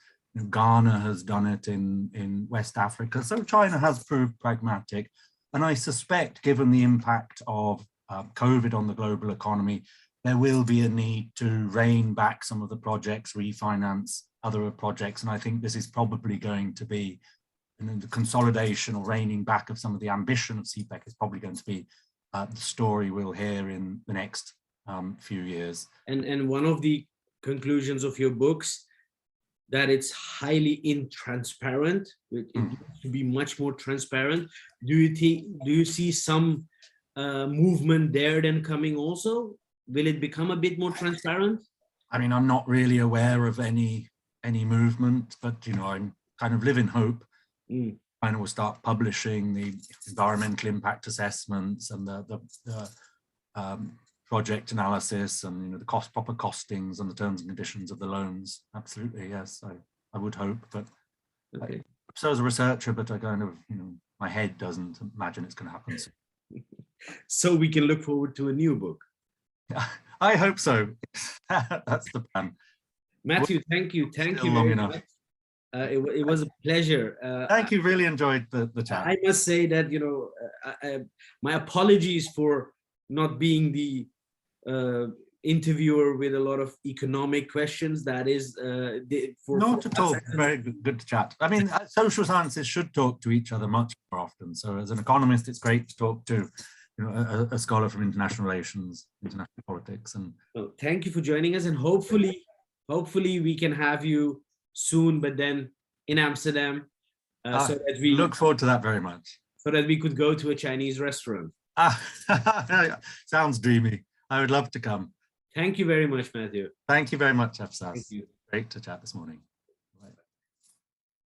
Ghana has done it in West Africa. So China has proved pragmatic. And I suspect, given the impact of COVID on the global economy, there will be a need to rein back some of the projects, refinance other projects. And I think this is probably going to be, the consolidation or reining back of some of the ambition of CPEC is probably going to be the story we'll hear in the next few years. And one of the conclusions of your books, that it's highly intransparent. It needs to be much more transparent. Do you see some movement there then coming also? Will it become a bit more transparent? I mean, I'm not really aware of any movement, but I kind of live in hope. China will start publishing the environmental impact assessments and the project analysis and the proper costings and the terms and conditions of the loans. Absolutely, yes, I would hope, but okay. So as a researcher, but I kind of my head doesn't imagine it's going to happen soon. So we can look forward to a new book. I hope so. That's the plan. Matthew, thank you long enough. It was a pleasure. Thank you. Really enjoyed the chat. I must say that my apologies for not being the interviewer with a lot of economic questions. That is not at all. Very good to chat. I mean, social sciences should talk to each other much more often. So as an economist, it's great to talk to a scholar from international relations, international politics. And well, thank you for joining us, and hopefully we can have you soon, but then in Amsterdam, so that we look forward to that very much. So that we could go to a Chinese restaurant. Sounds dreamy. I would love to come. Thank you very much, Matthew. Thank you very much, EFSAS. Thank you. Great to chat this morning.